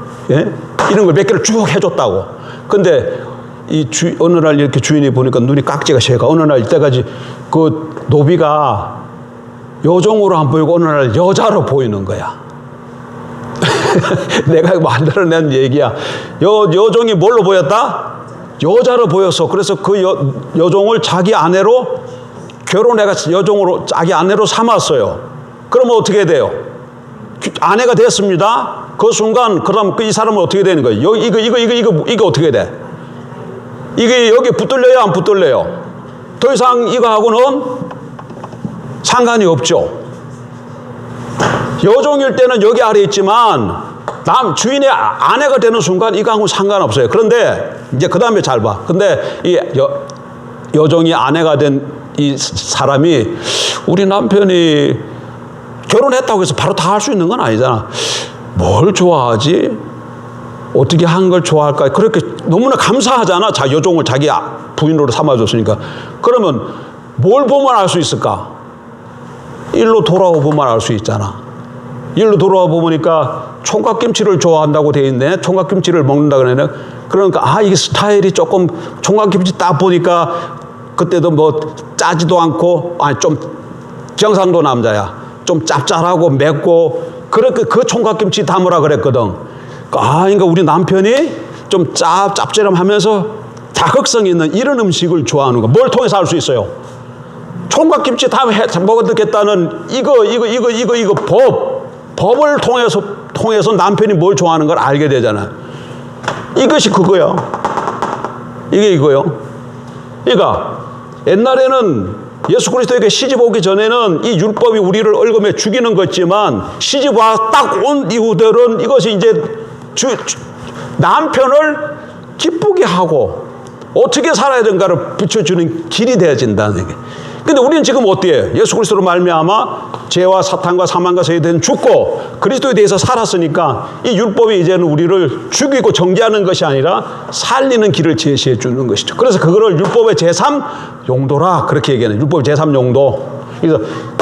이런 걸 몇 개를 쭉 해줬다고. 근데 어느 날 이렇게 주인이 보니까 눈이 깍지가 새가 어느 날 이때까지 그 노비가 여종으로 안 보이고 어느 날 여자로 보이는 거야. 내가 만들어낸 얘기야. 여종이 뭘로 보였다? 여자로 보였어. 그래서 그 여종을 자기 아내로 결혼해가 여종으로 자기 아내로 삼았어요. 그러면 어떻게 돼요? 아내가 됐습니다. 그 순간 그다음 이 사람은 어떻게 되는 거예요? 이거 어떻게 돼? 이게 여기 붙들려요, 안 붙들려요? 더 이상 이거하고는 상관이 없죠. 여종일 때는 여기 아래 있지만 주인의 아내가 되는 순간 이거하고는 상관없어요. 그런데 이제 그 다음에 잘 봐. 근데 이 여종이 아내가 된 이 사람이 우리 남편이 결혼했다고 해서 바로 다 할 수 있는 건 아니잖아. 뭘 좋아하지? 어떻게 한 걸 좋아할까? 그렇게 너무나 감사하잖아. 여종을 자기 부인으로 삼아줬으니까. 그러면 뭘 보면 알 수 있을까? 일로 돌아와 보면 알 수 있잖아. 일로 돌아와 보니까 총각김치를 좋아한다고 돼 있네. 총각김치를 먹는다 그러네. 그러니까 이게 스타일이 조금 총각김치 딱 보니까 그때도 짜지도 않고 좀 경상도 남자야. 좀 짭짤하고 맵고 그렇게 그 총각김치 담으라 그랬거든. 그러니까 우리 남편이 좀 짭짤하면서 자극성 있는 이런 음식을 좋아하는 거. 뭘 통해서 알 수 있어요? 총각김치 다 먹어듣겠다는 이거 법. 법을 통해서 남편이 뭘 좋아하는 걸 알게 되잖아요. 이것이 그거야. 이게 이거요. 그러니까 옛날에는 예수 그리스도에게 시집 오기 전에는 이 율법이 우리를 얼금에 죽이는 거지만 시집 와 딱 온 이후들은 이것이 이제 남편을 기쁘게 하고 어떻게 살아야 되는가를 비춰주는 길이 되어진다는 얘기. 근데 우리는 지금 어때요? 예수 그리스도로 말미암아 죄와 사탄과 사망과 죄에 대해 죽고 그리스도에 대해서 살았으니까 이 율법이 이제는 우리를 죽이고 정죄하는 것이 아니라 살리는 길을 제시해 주는 것이죠. 그래서 그거를 율법의 제3용도라 그렇게 얘기하는 율법의 제3용도. 그래서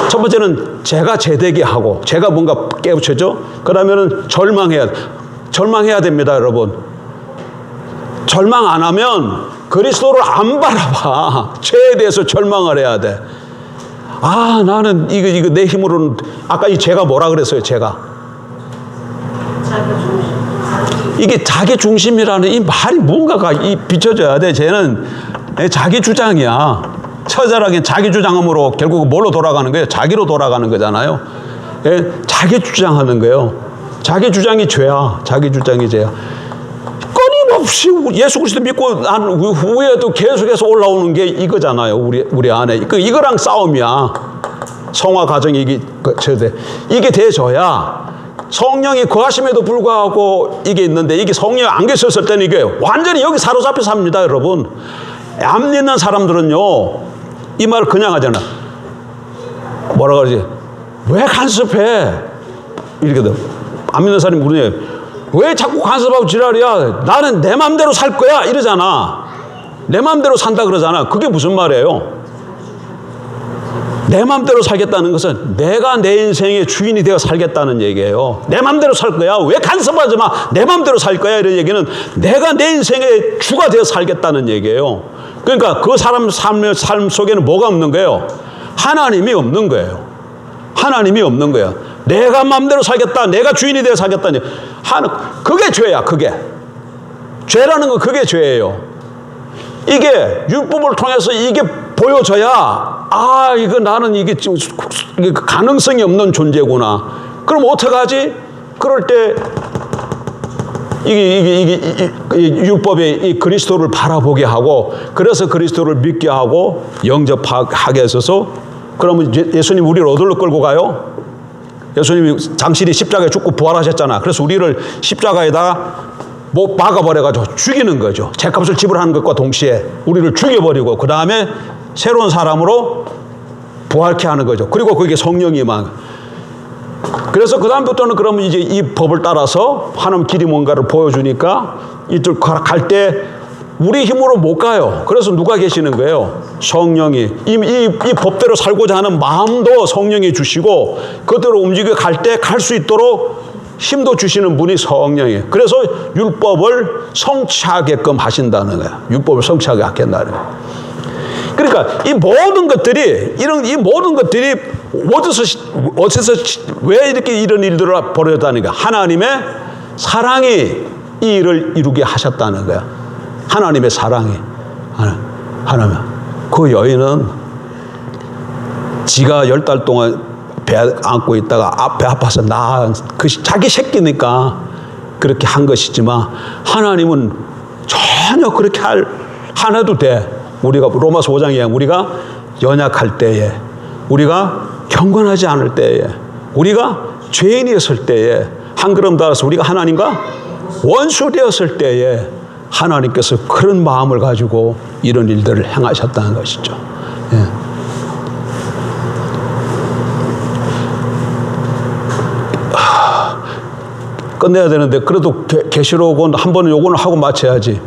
첫 번째는 죄가 제되게 하고 죄가 뭔가 깨우쳐져. 그러면은 절망해야 됩니다, 여러분. 절망 안 하면 그리스도를 안 바라봐. 죄에 대해서 절망을 해야 돼. 아, 나는 이거 내 힘으로는 아까 이 죄가 뭐라 그랬어요? 죄가 이게 자기 중심이라는 이 말이 뭔가가 비춰져야 돼. 죄는 자기 주장이야. 처절하게 자기 주장함으로 결국 뭘로 돌아가는 거예요? 자기로 돌아가는 거잖아요. 자기 주장하는 거예요. 자기 주장이 죄야. 자기 주장이 죄야. 끊임없이 예수 그리스도 믿고 난 후에도 계속해서 올라오는 게 이거잖아요. 우리 안에 이거랑 싸움이야. 성화 과정이 이게 돼줘야 성령이 거하심에도 불구하고 이게 있는데 이게 성령이 안 계셨을 때는 이게 완전히 여기 사로잡혀 삽니다, 여러분. 안 믿는 사람들은요 이 말을 그냥 하잖아. 뭐라 그러지? 왜 간섭해? 이렇게 돼. 안 믿는 사람이 물으냐? 왜 자꾸 간섭하고 지랄이야? 나는 내 맘대로 살 거야 이러잖아. 내 맘대로 산다 그러잖아. 그게 무슨 말이에요? 내 맘대로 살겠다는 것은 내가 내 인생의 주인이 되어 살겠다는 얘기예요. 내 맘대로 살 거야. 왜 간섭하지 마. 내 맘대로 살 거야. 이런 얘기는 내가 내 인생의 주가 되어 살겠다는 얘기예요. 그러니까 그 삶 속에는 뭐가 없는 거예요? 하나님이 없는 거예요. 하나님이 없는 거야. 내가 마음대로 살겠다. 내가 주인이 되어 살겠다니. 그게 죄야. 그게. 죄라는 건 그게 죄예요. 이게 율법을 통해서 이게 보여져야 이거 나는 이게 가능성이 없는 존재구나. 그럼 어떡하지? 그럴 때 이게 율법의 이 그리스도를 바라보게 하고 그래서 그리스도를 믿게 하고 영접하게 해서 그러면 예수님 우리를 어디로 끌고 가요? 예수님이 장실이 십자가에 죽고 부활하셨잖아. 그래서 우리를 십자가에다가 못 박아버려가지고 죽이는 거죠. 죄값을 지불하는 것과 동시에 우리를 죽여버리고 그 다음에 새로운 사람으로 부활케 하는 거죠. 그리고 그게 성령이 막. 그래서 그 다음부터는 그러면 이제 이 법을 따라서 하나님 길이 뭔가를 보여주니까 이쪽 갈 때 우리 힘으로 못 가요. 그래서 누가 계시는 거예요? 성령이. 이 법대로 살고자 하는 마음도 성령이 주시고 그대로 움직여 갈 때 갈 수 있도록 힘도 주시는 분이 성령이에요. 그래서 율법을 성취하게끔 하신다는 거예요. 율법을 성취하게 하겠다는 거예요. 그러니까 이 모든 것들이 어디서 왜 이렇게 이런 일들을 벌어졌다는 거야? 하나님의 사랑이 이 일을 이루게 하셨다는 거야. 하나님의 사랑이. 하나님. 그 여인은 지가 10달 동안 배 안고 있다가 배 아파서 자기 새끼니까 그렇게 한 것이지만 하나님은 전혀 그렇게 안 해도 돼. 우리가 로마서 5장에 우리가 연약할 때에 우리가 경건하지 않을 때에 우리가 죄인이었을 때에 한 걸음 닿아서 우리가 하나님과 원수 되었을 때에 하나님께서 그런 마음을 가지고 이런 일들을 행하셨다는 것이죠. 예. 끝내야 되는데 그래도 계시록은 한 번은 요거는 하고 마쳐야지.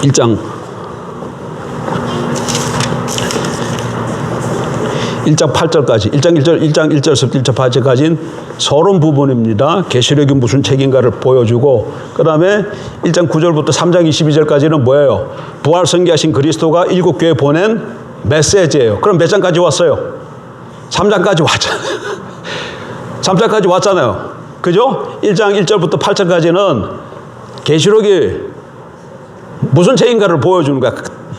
1장 8절까지 1장 1절부터 1장 8절까지는 서론 부분입니다. 계시록이 무슨 책인가를 보여주고 그 다음에 1장 9절부터 3장 22절까지는 뭐예요? 부활 승계하신 그리스도가 7교회에 보낸 메시지예요. 그럼 몇 장까지 왔어요? 3장까지 왔잖아요. 3장까지 왔잖아요. 그죠? 1장 1절부터 8절까지는 계시록이 무슨 책인가를 보여주는 거야.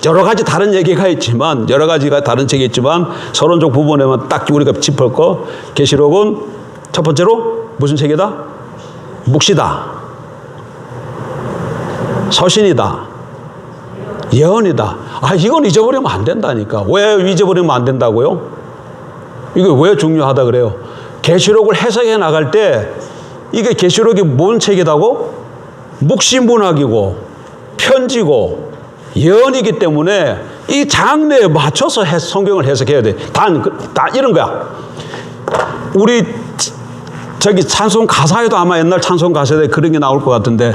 여러 가지 다른 얘기가 있지만 여러 가지가 다른 책이 있지만 서론적 부분에만 딱 우리가 짚을 거 계시록은 첫 번째로 무슨 책이다? 묵시다, 서신이다, 예언이다. 아, 이건 잊어버리면 안 된다니까. 왜 잊어버리면 안 된다고요? 이게 왜 중요하다 그래요? 계시록을 해석해 나갈 때 이게 계시록이 뭔 책이다고? 묵시문학이고 편지고 예언이기 때문에 이 장르에 맞춰서 성경을 해석해야 돼. 다 이런 거야. 우리 저기 찬송 가사에도 아마 옛날 찬송 가사에 그런 게 나올 것 같은데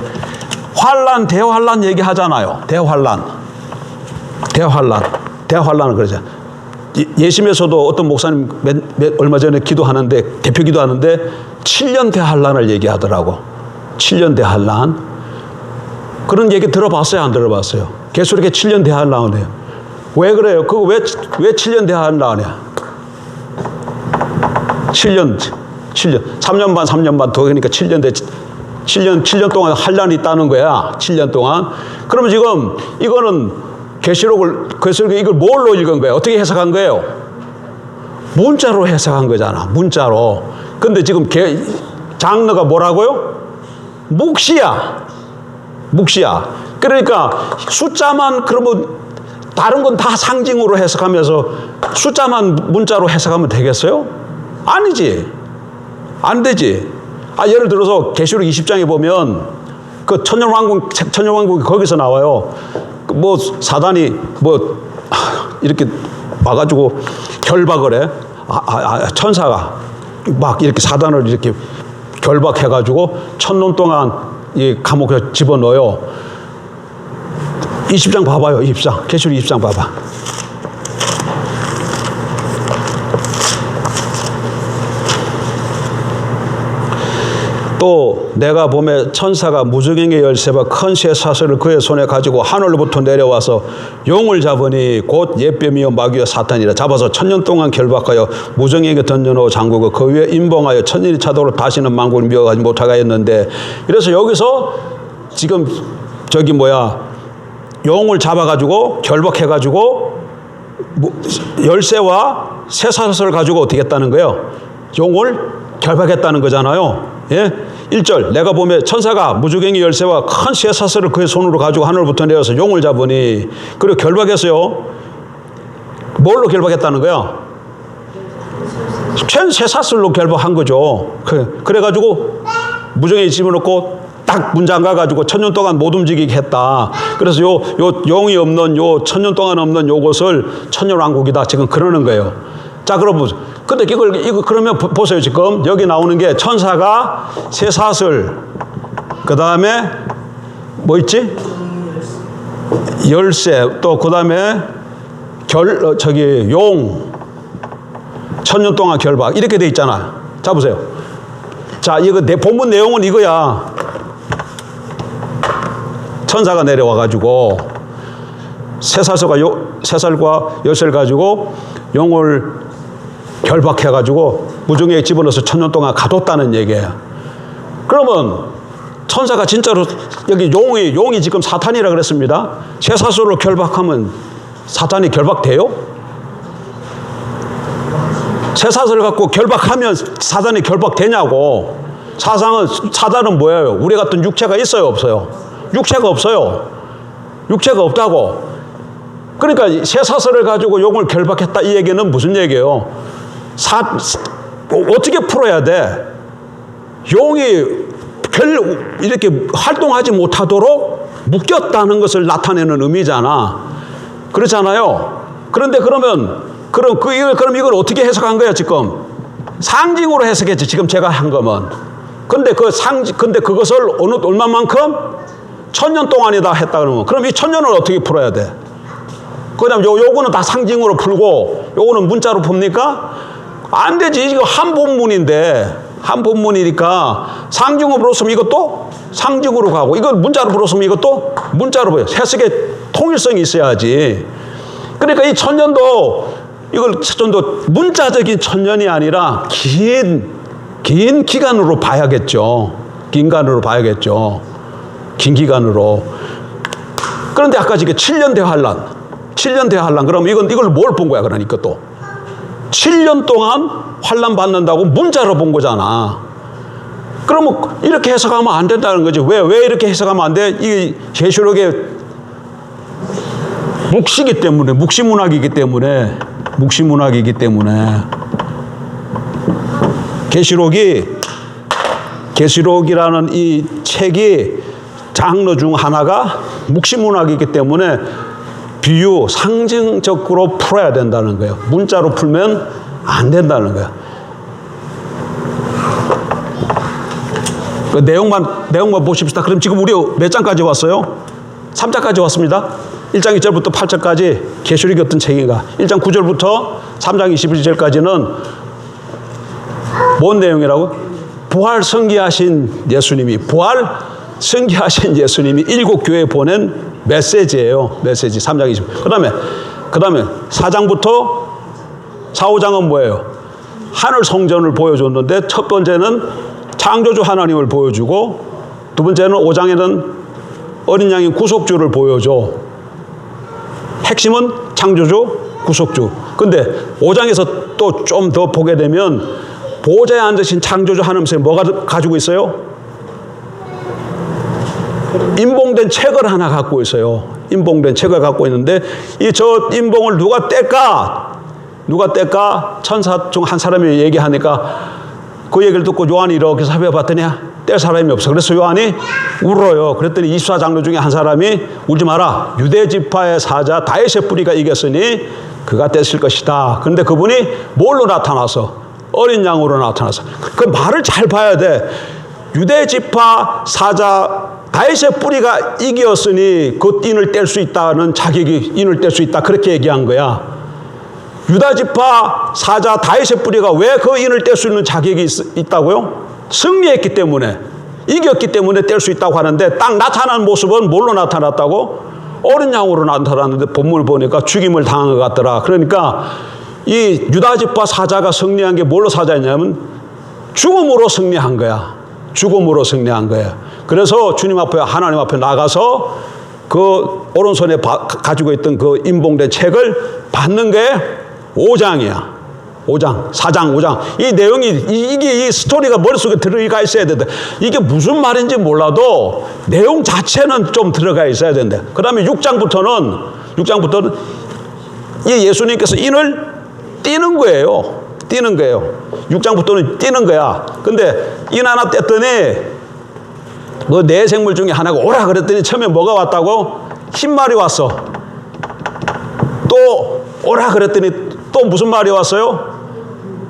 환란, 대환란 얘기하잖아요. 대환란을 그러죠. 예심에서도 어떤 목사님 얼마 전에 기도하는데 대표 기도하는데 7년 대환란을 얘기하더라고. 7년 대환란. 그런 얘기 들어봤어요? 안 들어봤어요? 계속이렇게 7년 대환란을 해요. 왜 그래요? 그거 왜 7년 대환란을 해요? 7년 3년 반 더 그러니까 7년 동안 환란이 있다는 거야. 7년 동안. 그러면 지금 이거는 계시록을 이걸 뭘로 읽은 거예요? 어떻게 해석한 거예요? 문자로 해석한 거잖아. 문자로. 근데 지금 장르가 뭐라고요? 묵시야. 그러니까 숫자만 그러면 다른 건 다 상징으로 해석하면서 숫자만 문자로 해석하면 되겠어요? 아니지. 안 되지. 예를 들어서 계시록 20장에 보면 그 천년왕국이 거기서 나와요. 뭐 사단이 뭐 이렇게 와가지고 결박을 해. 천사가 막 이렇게 사단을 이렇게 결박해가지고 1000년 동안 이 감옥에 집어넣어요. 20장 봐봐요. 20장. 계시록 20장 봐봐. 또 내가 보매 천사가 무저갱의 열쇠와 큰 쇠사슬을 그의 손에 가지고 하늘로부터 내려와서 용을 잡으니 곧 옛뱀이요 마귀요 사탄이라 잡아서 1000년 동안 결박하여 무저갱에게 던져놓고 잠그고 그 위에 임봉하여 천년이 차도록 다시는 만국을 미워하지 못하게 했는데, 그래서 여기서 지금 용을 잡아가지고 결박해가지고 열쇠와 쇠사슬을 가지고 어떻게 했다는 거예요? 용을 결박했다는 거잖아요. 예? 1절 내가 보면 천사가 무저갱이 열쇠와 큰 쇠사슬을 그의 손으로 가지고 하늘부터 내려서 용을 잡으니, 그리고 결박했어요. 뭘로 결박했다는 거야? 쇠사슬로 결박한 거죠. 그래가지고 무저갱이 집어넣고 딱 문 잠가가지고 1000년 동안 못 움직이게 했다. 그래서 요 용이 없는 1000년 동안 없는 요것을 천년왕국이다 지금 그러는 거예요. 자, 그럼 근데 이거 그러면 보세요. 지금 여기 나오는 게 천사가 쇠사슬, 그 다음에 뭐 있지? 열쇠, 또 그 다음에 용, 1000년 동안 결박 이렇게 돼 있잖아. 자, 보세요. 자, 이거 내 본문 내용은 이거야. 천사가 내려와가지고 쇠살과 열쇠를 가지고 용을 결박해가지고 무저갱이에 집어넣어서 1000년 동안 가뒀다는 얘기예요. 그러면 천사가 진짜로 여기 용이 지금 사탄이라 그랬습니다. 쇠사슬로 결박하면 사탄이 결박돼요? 쇠사슬을 갖고 결박하면 사탄이 결박되냐고. 사단은 뭐예요? 우리 같은 육체가 있어요, 없어요? 육체가 없어요. 육체가 없다고. 그러니까 쇠사슬을 가지고 용을 결박했다 이 얘기는 무슨 얘기예요? 어떻게 풀어야 돼? 용이 이렇게 활동하지 못하도록 묶였다는 것을 나타내는 의미잖아. 그렇잖아요. 그런데 그럼 이걸 어떻게 해석한 거야, 지금? 상징으로 해석했지, 지금 제가 한 거면. 근데 그것을 얼마만큼? 1000년 동안이다 했다 그러면. 그럼 이 1000년을 어떻게 풀어야 돼? 그 다음에 요거는 다 상징으로 풀고, 요거는 문자로 풉니까? 안 되지. 이거 한 본문인데, 한 본문이니까 상징으로 풀었으면 이것도 상징으로 가고, 이걸 문자로 풀었으면 이것도 문자로 보여. 해석에 통일성이 있어야지. 그러니까 이 1000년도, 이걸 1000년도 문자적인 1000년이 아니라 긴 기간으로 봐야겠죠. 긴 기간으로. 그런데 아까 지금 7년 대환란. 7년 뒤에 환란. 그러면 이걸 뭘 본 거야? 그러니까 또 7년 동안 환란 받는다고 문자로 본 거잖아. 그러면 이렇게 해석하면 안 된다는 거지. 왜 이렇게 해석하면 안 돼? 이 계시록의 묵시기 때문에, 묵시문학이기 때문에 계시록이라는 이 책이 장르 중 하나가 묵시문학이기 때문에 비유, 상징적으로 풀어야 된다는 거예요. 문자로 풀면 안 된다는 거예요. 그 내용만 보십시다. 그럼 지금 우리 몇 장까지 왔어요? 3장까지 왔습니다. 1장 2절부터 8절까지 계시록이 어떤 책인가? 1장 9절부터 3장 21절까지는 뭔 내용이라고? 부활 승리하신 예수님이 일곱 교회에 보낸 메시지예요. 메시지 3장 20. 그다음에 4장부터 4, 5장은 뭐예요? 하늘 성전을 보여줬는데 첫 번째는 창조주 하나님을 보여주고 두 번째는 5장에는 어린 양인 구속주를 보여줘. 핵심은 창조주, 구속주. 근데 5장에서 또 좀 더 보게 되면 보좌에 앉으신 창조주 하나님께서 뭐가 가지고 있어요? 인봉된 책을 하나 갖고 있어요. 인봉된 책을 갖고 있는데 저 인봉을 누가 뗄까? 천사 중 한 사람이 얘기하니까 그 얘기를 듣고 요한이 이렇게 살펴봤더니 뗄 사람이 없어. 그래서 요한이 울어요. 그랬더니 24장로 중에 한 사람이 울지 마라. 유대 지파의 사자 다윗의 뿌리가 이겼으니 그가 뗐을 것이다. 그런데 그분이 뭘로 나타나서? 어린 양으로 나타나서. 그 말을 잘 봐야 돼. 유대 지파 사자 다윗의 뿌리가 이겼으니 그 인을 뗄 수 있다는 자격이 인을 뗄 수 있다. 그렇게 얘기한 거야. 유다 지파 사자 다윗의 뿌리가 왜 그 인을 뗄 수 있는 자격이 있다고요? 승리했기 때문에, 이겼기 때문에 뗄 수 있다고 하는데 딱 나타난 모습은 뭘로 나타났다고? 어린 양으로 나타났는데 본문을 보니까 죽임을 당한 것 같더라. 그러니까 이 유다 지파 사자가 승리한 게 뭘로 사자였냐면 죽음으로 승리한 거야. 죽음으로 승리한 거야. 그래서 주님 앞에, 하나님 앞에 나가서 그 오른손에 가지고 있던 그 인봉된 책을 받는 게 5장이야. 4장, 5장. 이 내용이, 이 스토리가 머릿속에 들어가 있어야 된다. 이게 무슨 말인지 몰라도 내용 자체는 좀 들어가 있어야 된다. 그 다음에 6장부터는 이 예수님께서 인을 띄는 거예요. 6장부터는 띄는 거야. 근데 인 하나 뗐더니 그 네 생물 중에 하나가 오라 그랬더니 처음에 뭐가 왔다고? 흰말이 왔어. 또 오라 그랬더니 또 무슨 말이 왔어요?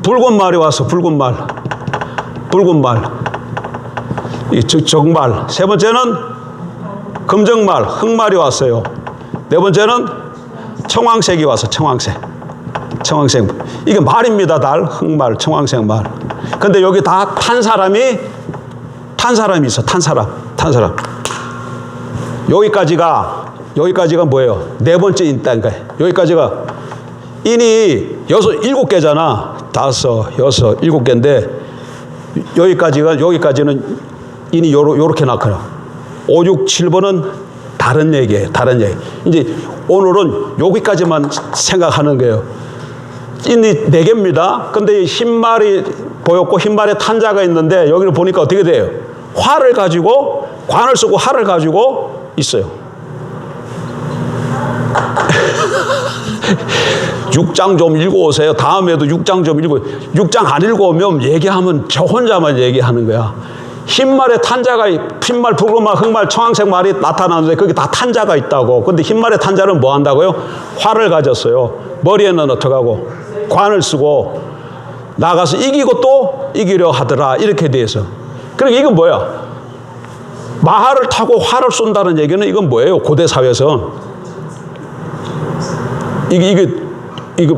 붉은 말이 왔어. 붉은 말. 정말. 세 번째는 금정말, 흑말이 왔어요. 네 번째는 청황색이 왔어. 청황색. 이게 말입니다. 흑말, 청황색 말. 근데 여기 다 탄 사람이 있어. 탄 사람. 여기까지가 뭐예요? 네 번째 인단 거예요. 여기까지가 인이 7개잖아. 5, 6, 7개인데 여기까지는 인이 요렇게 나가요. 5, 6, 7번은 다른 얘기예요. 이제 오늘은 여기까지만 생각하는 거예요. 인이 4개입니다. 근데 흰말이 보였고 흰말에 탄자가 있는데 여기를 보니까 어떻게 돼요? 관을 쓰고 활을 가지고 있어요. 6장 좀 읽어오세요. 다음에도 6장 좀 읽어. 6장 안 읽어오면 얘기하면 저 혼자만 얘기하는 거야. 흰말에 탄자가, 흰말, 붉은말, 흑말, 청황색 말이 나타나는데 거기 다 탄자가 있다고. 근데 흰말의 탄자는 뭐 한다고요? 활을 가졌어요. 머리에는 어떡하고? 관을 쓰고 나가서 이기고 또 이기려 하더라. 이렇게 돼 있어. 그러니까 이건 뭐야? 마하를 타고 활을 쏜다는 얘기는 이건 뭐예요? 고대 사회에서. 이게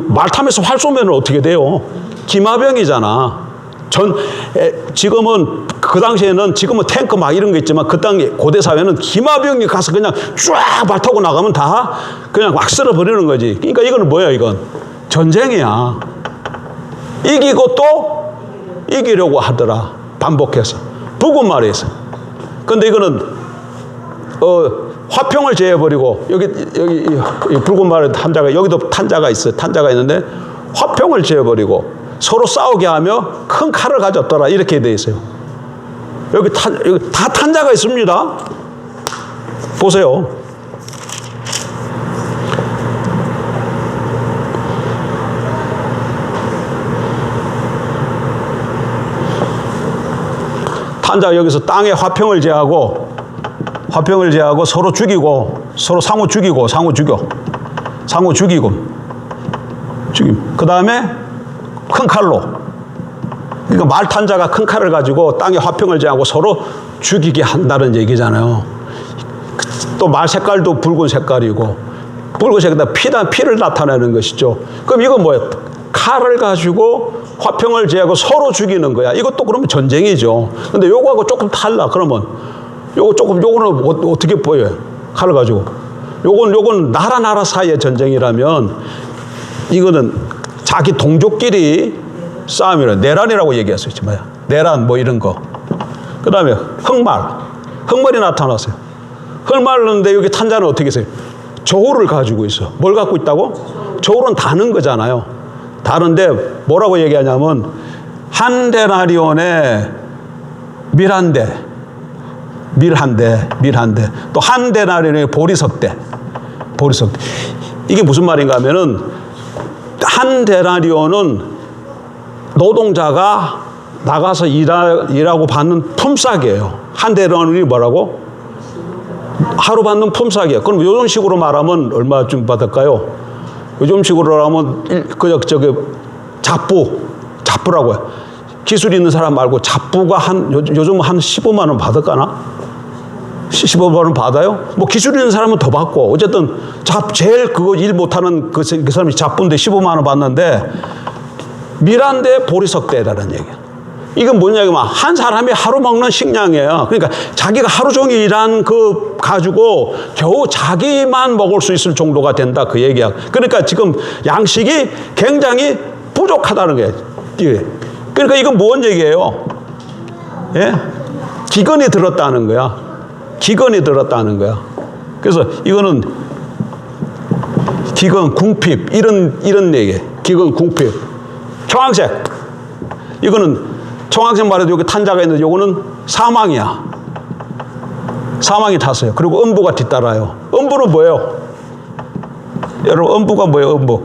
말 타면서 활 쏘면 어떻게 돼요? 기마병이잖아. 지금은 그 당시에는 지금은 탱크 막 이런 거 있지만 그 당시 고대 사회는 기마병이 가서 그냥 쫙 말 타고 나가면 다 그냥 막 쓸어버리는 거지. 그러니까 이거는 뭐야? 이건 전쟁이야. 이기고 또 이기려고 하더라. 반복해서. 붉은 말이었어. 근데 이거는 화평을 제해버리고 여기 붉은 말에 탄자가 여기도 탄자가 있어요. 탄자가 있는데 화평을 제해버리고 서로 싸우게 하며 큰 칼을 가졌더라 이렇게 돼 있어요. 여기 다 탄자가 있습니다. 보세요. 탄자 여기서 땅에 화평을 제하고 서로 죽이고 서로 상호 죽이고 그 다음에 큰 칼로 그러니까 말탄자가 큰 칼을 가지고 땅에 화평을 제하고 서로 죽이게 한다는 얘기잖아요. 또 말 색깔도 붉은 색깔이고 붉은색에다 피를 나타내는 것이죠. 그럼 이건 뭐예요? 칼을 가지고 화평을 제하고 서로 죽이는 거야. 이것도 그러면 전쟁이죠. 근데 요거하고 조금 달라. 그러면 요거는 어떻게 보여요? 칼을 가지고. 요건 나라 사이의 전쟁이라면 이거는 자기 동족끼리 싸움이라 내란이라고 얘기했어요. 뭐야? 내란 뭐 이런 거. 그 다음에 흑말이 나타났어요. 흑말인데 여기 탄자는 어떻게 했어요? 저울을 가지고 있어. 뭘 갖고 있다고? 저울은 다는 거잖아요. 다른데 뭐라고 얘기하냐면 한 데나리온에 밀한대 또 한 데나리온에 보리석대 이게 무슨 말인가 하면은 한 데나리온은 노동자가 나가서 일하고 받는 품삯이에요. 한 데나리온이 뭐라고? 하루 받는 품삯이에요. 그럼 요런 식으로 말하면 얼마쯤 받을까요? 요즘 식으로 하면 잡부라고 해요. 기술 있는 사람 말고 잡부가 요즘 한 15만 원 받을까나? 15만 원 받아요? 뭐 기술 있는 사람은 더 받고 어쨌든 제일 그거 일 못하는 그 사람이 잡부인데 15만 원 받는데 밀한대 보리석대라는 얘기예요. 이건 뭐냐면 한 사람이 하루 먹는 식량이에요. 그러니까 자기가 하루 종일 일한 그 가지고 겨우 자기만 먹을 수 있을 정도가 된다 그 얘기야. 그러니까 지금 양식이 굉장히 부족하다는 거예요. 그러니까 이건 뭔 얘기예요? 예? 기근이 들었다는 거야. 그래서 이거는 기근, 궁핍 이런 얘기. 기근, 궁핍. 청황색. 이거는 청황색 말해도 여기 탄자가 있는데 요거는 사망이야. 사망이 탔어요. 그리고 음부가 뒤따라요. 음부는 뭐예요? 여러분 음부가 뭐예요? 음부.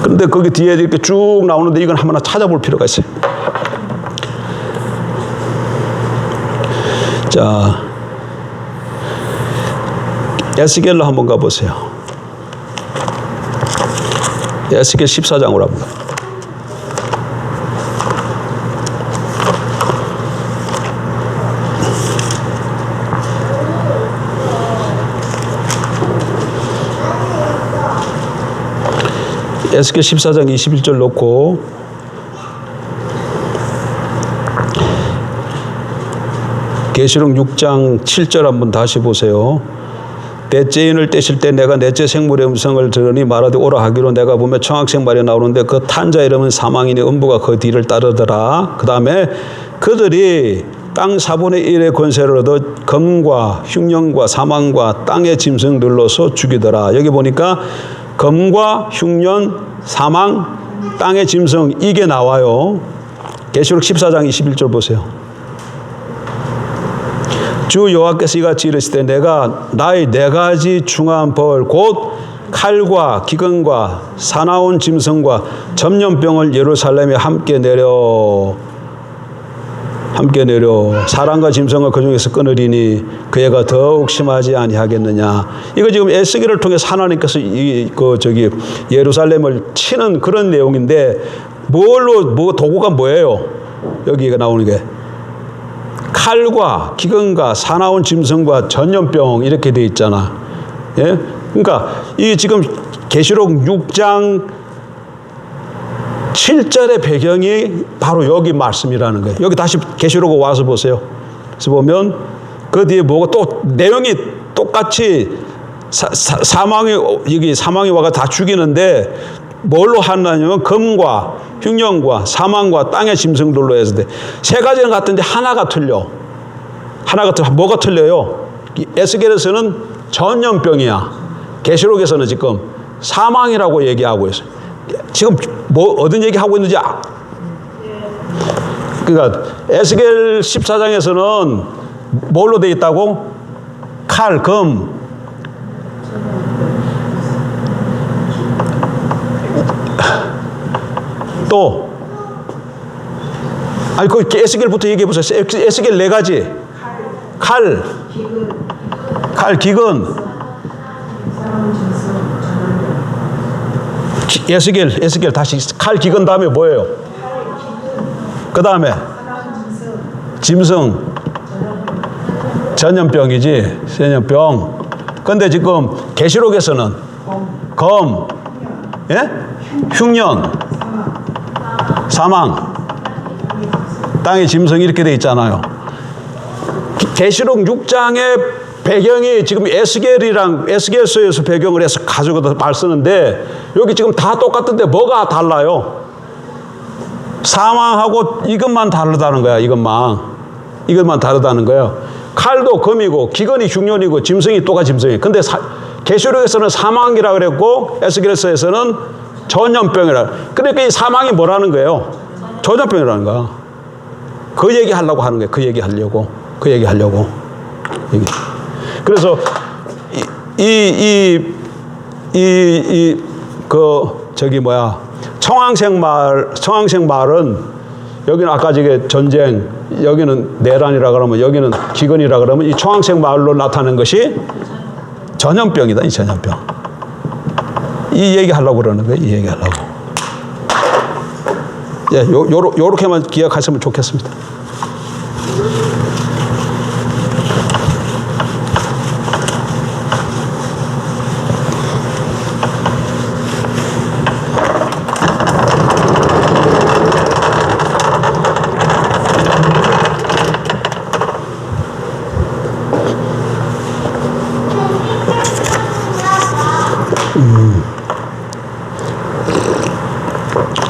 그런데 거기 뒤에 이렇게 쭉 나오는데 이건 한번 찾아볼 필요가 있어요. 자, 에스겔로 한번 가보세요. 에스겔 14장으로 한번 가요. 에스겔 14장 21절 놓고 계시록 6장 7절 한번 다시 보세요. 넷째 인을 떼실 때 내가 넷째 생물의 음성을 들으니 말하되 오라 하기로 내가 보면 청학생 말이 나오는데 그 탄자 이름은 사망이니 음부가 그 뒤를 따르더라. 그 다음에 그들이 땅 4분의 1의 권세를 얻어 검과 흉년과 사망과 땅의 짐승들로서 죽이더라. 여기 보니까 검과 흉년, 사망, 땅의 짐승 이게 나와요. 계시록 14장 21절 보세요. 주 여호와께서 이같이 이르시되 내가 나의 4가지 중한 벌 곧 칼과 기근과 사나운 짐승과 전염병을 예루살렘에 함께 내려 사람과 짐승을 그 중에서 끊으리니 그 애가 더욱 심하지 아니하겠느냐. 이거 지금 에스겔을 통해서 하나님께서 예루살렘을 치는 그런 내용인데 도구가 뭐예요? 여기가 나오는 게 칼과 기근과 사나운 짐승과 전염병 이렇게 돼 있잖아. 예? 그러니까 이 지금 계시록 6장 7절의 배경이 바로 여기 말씀이라는 거예요. 여기 다시 계시록 와서 보세요. 그래서 보면 그 뒤에 뭐가 또 내용이 똑같이 사망이 와가 다 죽이는데 뭘로 하냐면 검과 흉년과 사망과 땅의 짐승들로 해서 돼. 3가지는 같은데 하나가 틀려. 뭐가 틀려요? 이 에스겔에서는 전염병이야. 계시록에서는 지금 사망이라고 얘기하고 있어요. 지금 뭐 어떤 얘기하고 있는지 그러니까 에스겔 14장에서는 뭘로 돼 있다고? 칼, 금, 또 아니 그 에스겔부터 얘기해 보세요. 에스겔 네 가지. 칼, 기근. 에스겔 다시 칼, 기근 다음에 뭐예요? 그 다음에 짐승, 전염병이지, 전염병. 근데 지금 계시록에서는 검, 예? 흉년, 사망, 땅의 짐승 이렇게 돼 있잖아요. 계시록 6장의 배경이 지금 에스겔서에서 배경을 해서 가지고 말 쓰는데 여기 지금 다 똑같은데 뭐가 달라요? 사망하고 이것만 다르다는 거야. 이것만 다르다는 거예요. 칼도 검이고 기근이 흉년이고 짐승이 또가 짐승이에요. 근데 계시록에서는 사망이라 그랬고 에스겔서에서는 전염병이라. 그러니까 이 사망이 뭐라는 거예요? 전염병이라는 거야. 그 얘기 하려고 하는 거예요. 그 얘기 하려고. 그래서 청황색 마을은 여기는 아까 저게 전쟁, 여기는 내란이라 그러면 여기는 기근이라 그러면 이 청황색 마을로 나타나는 것이 전염병이다. 이 전염병. 이 얘기 하려고 그러는 거예요. 이 얘기 하려고. 예, 요렇게만 기억하시면 좋겠습니다.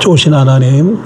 좋으신 하나님,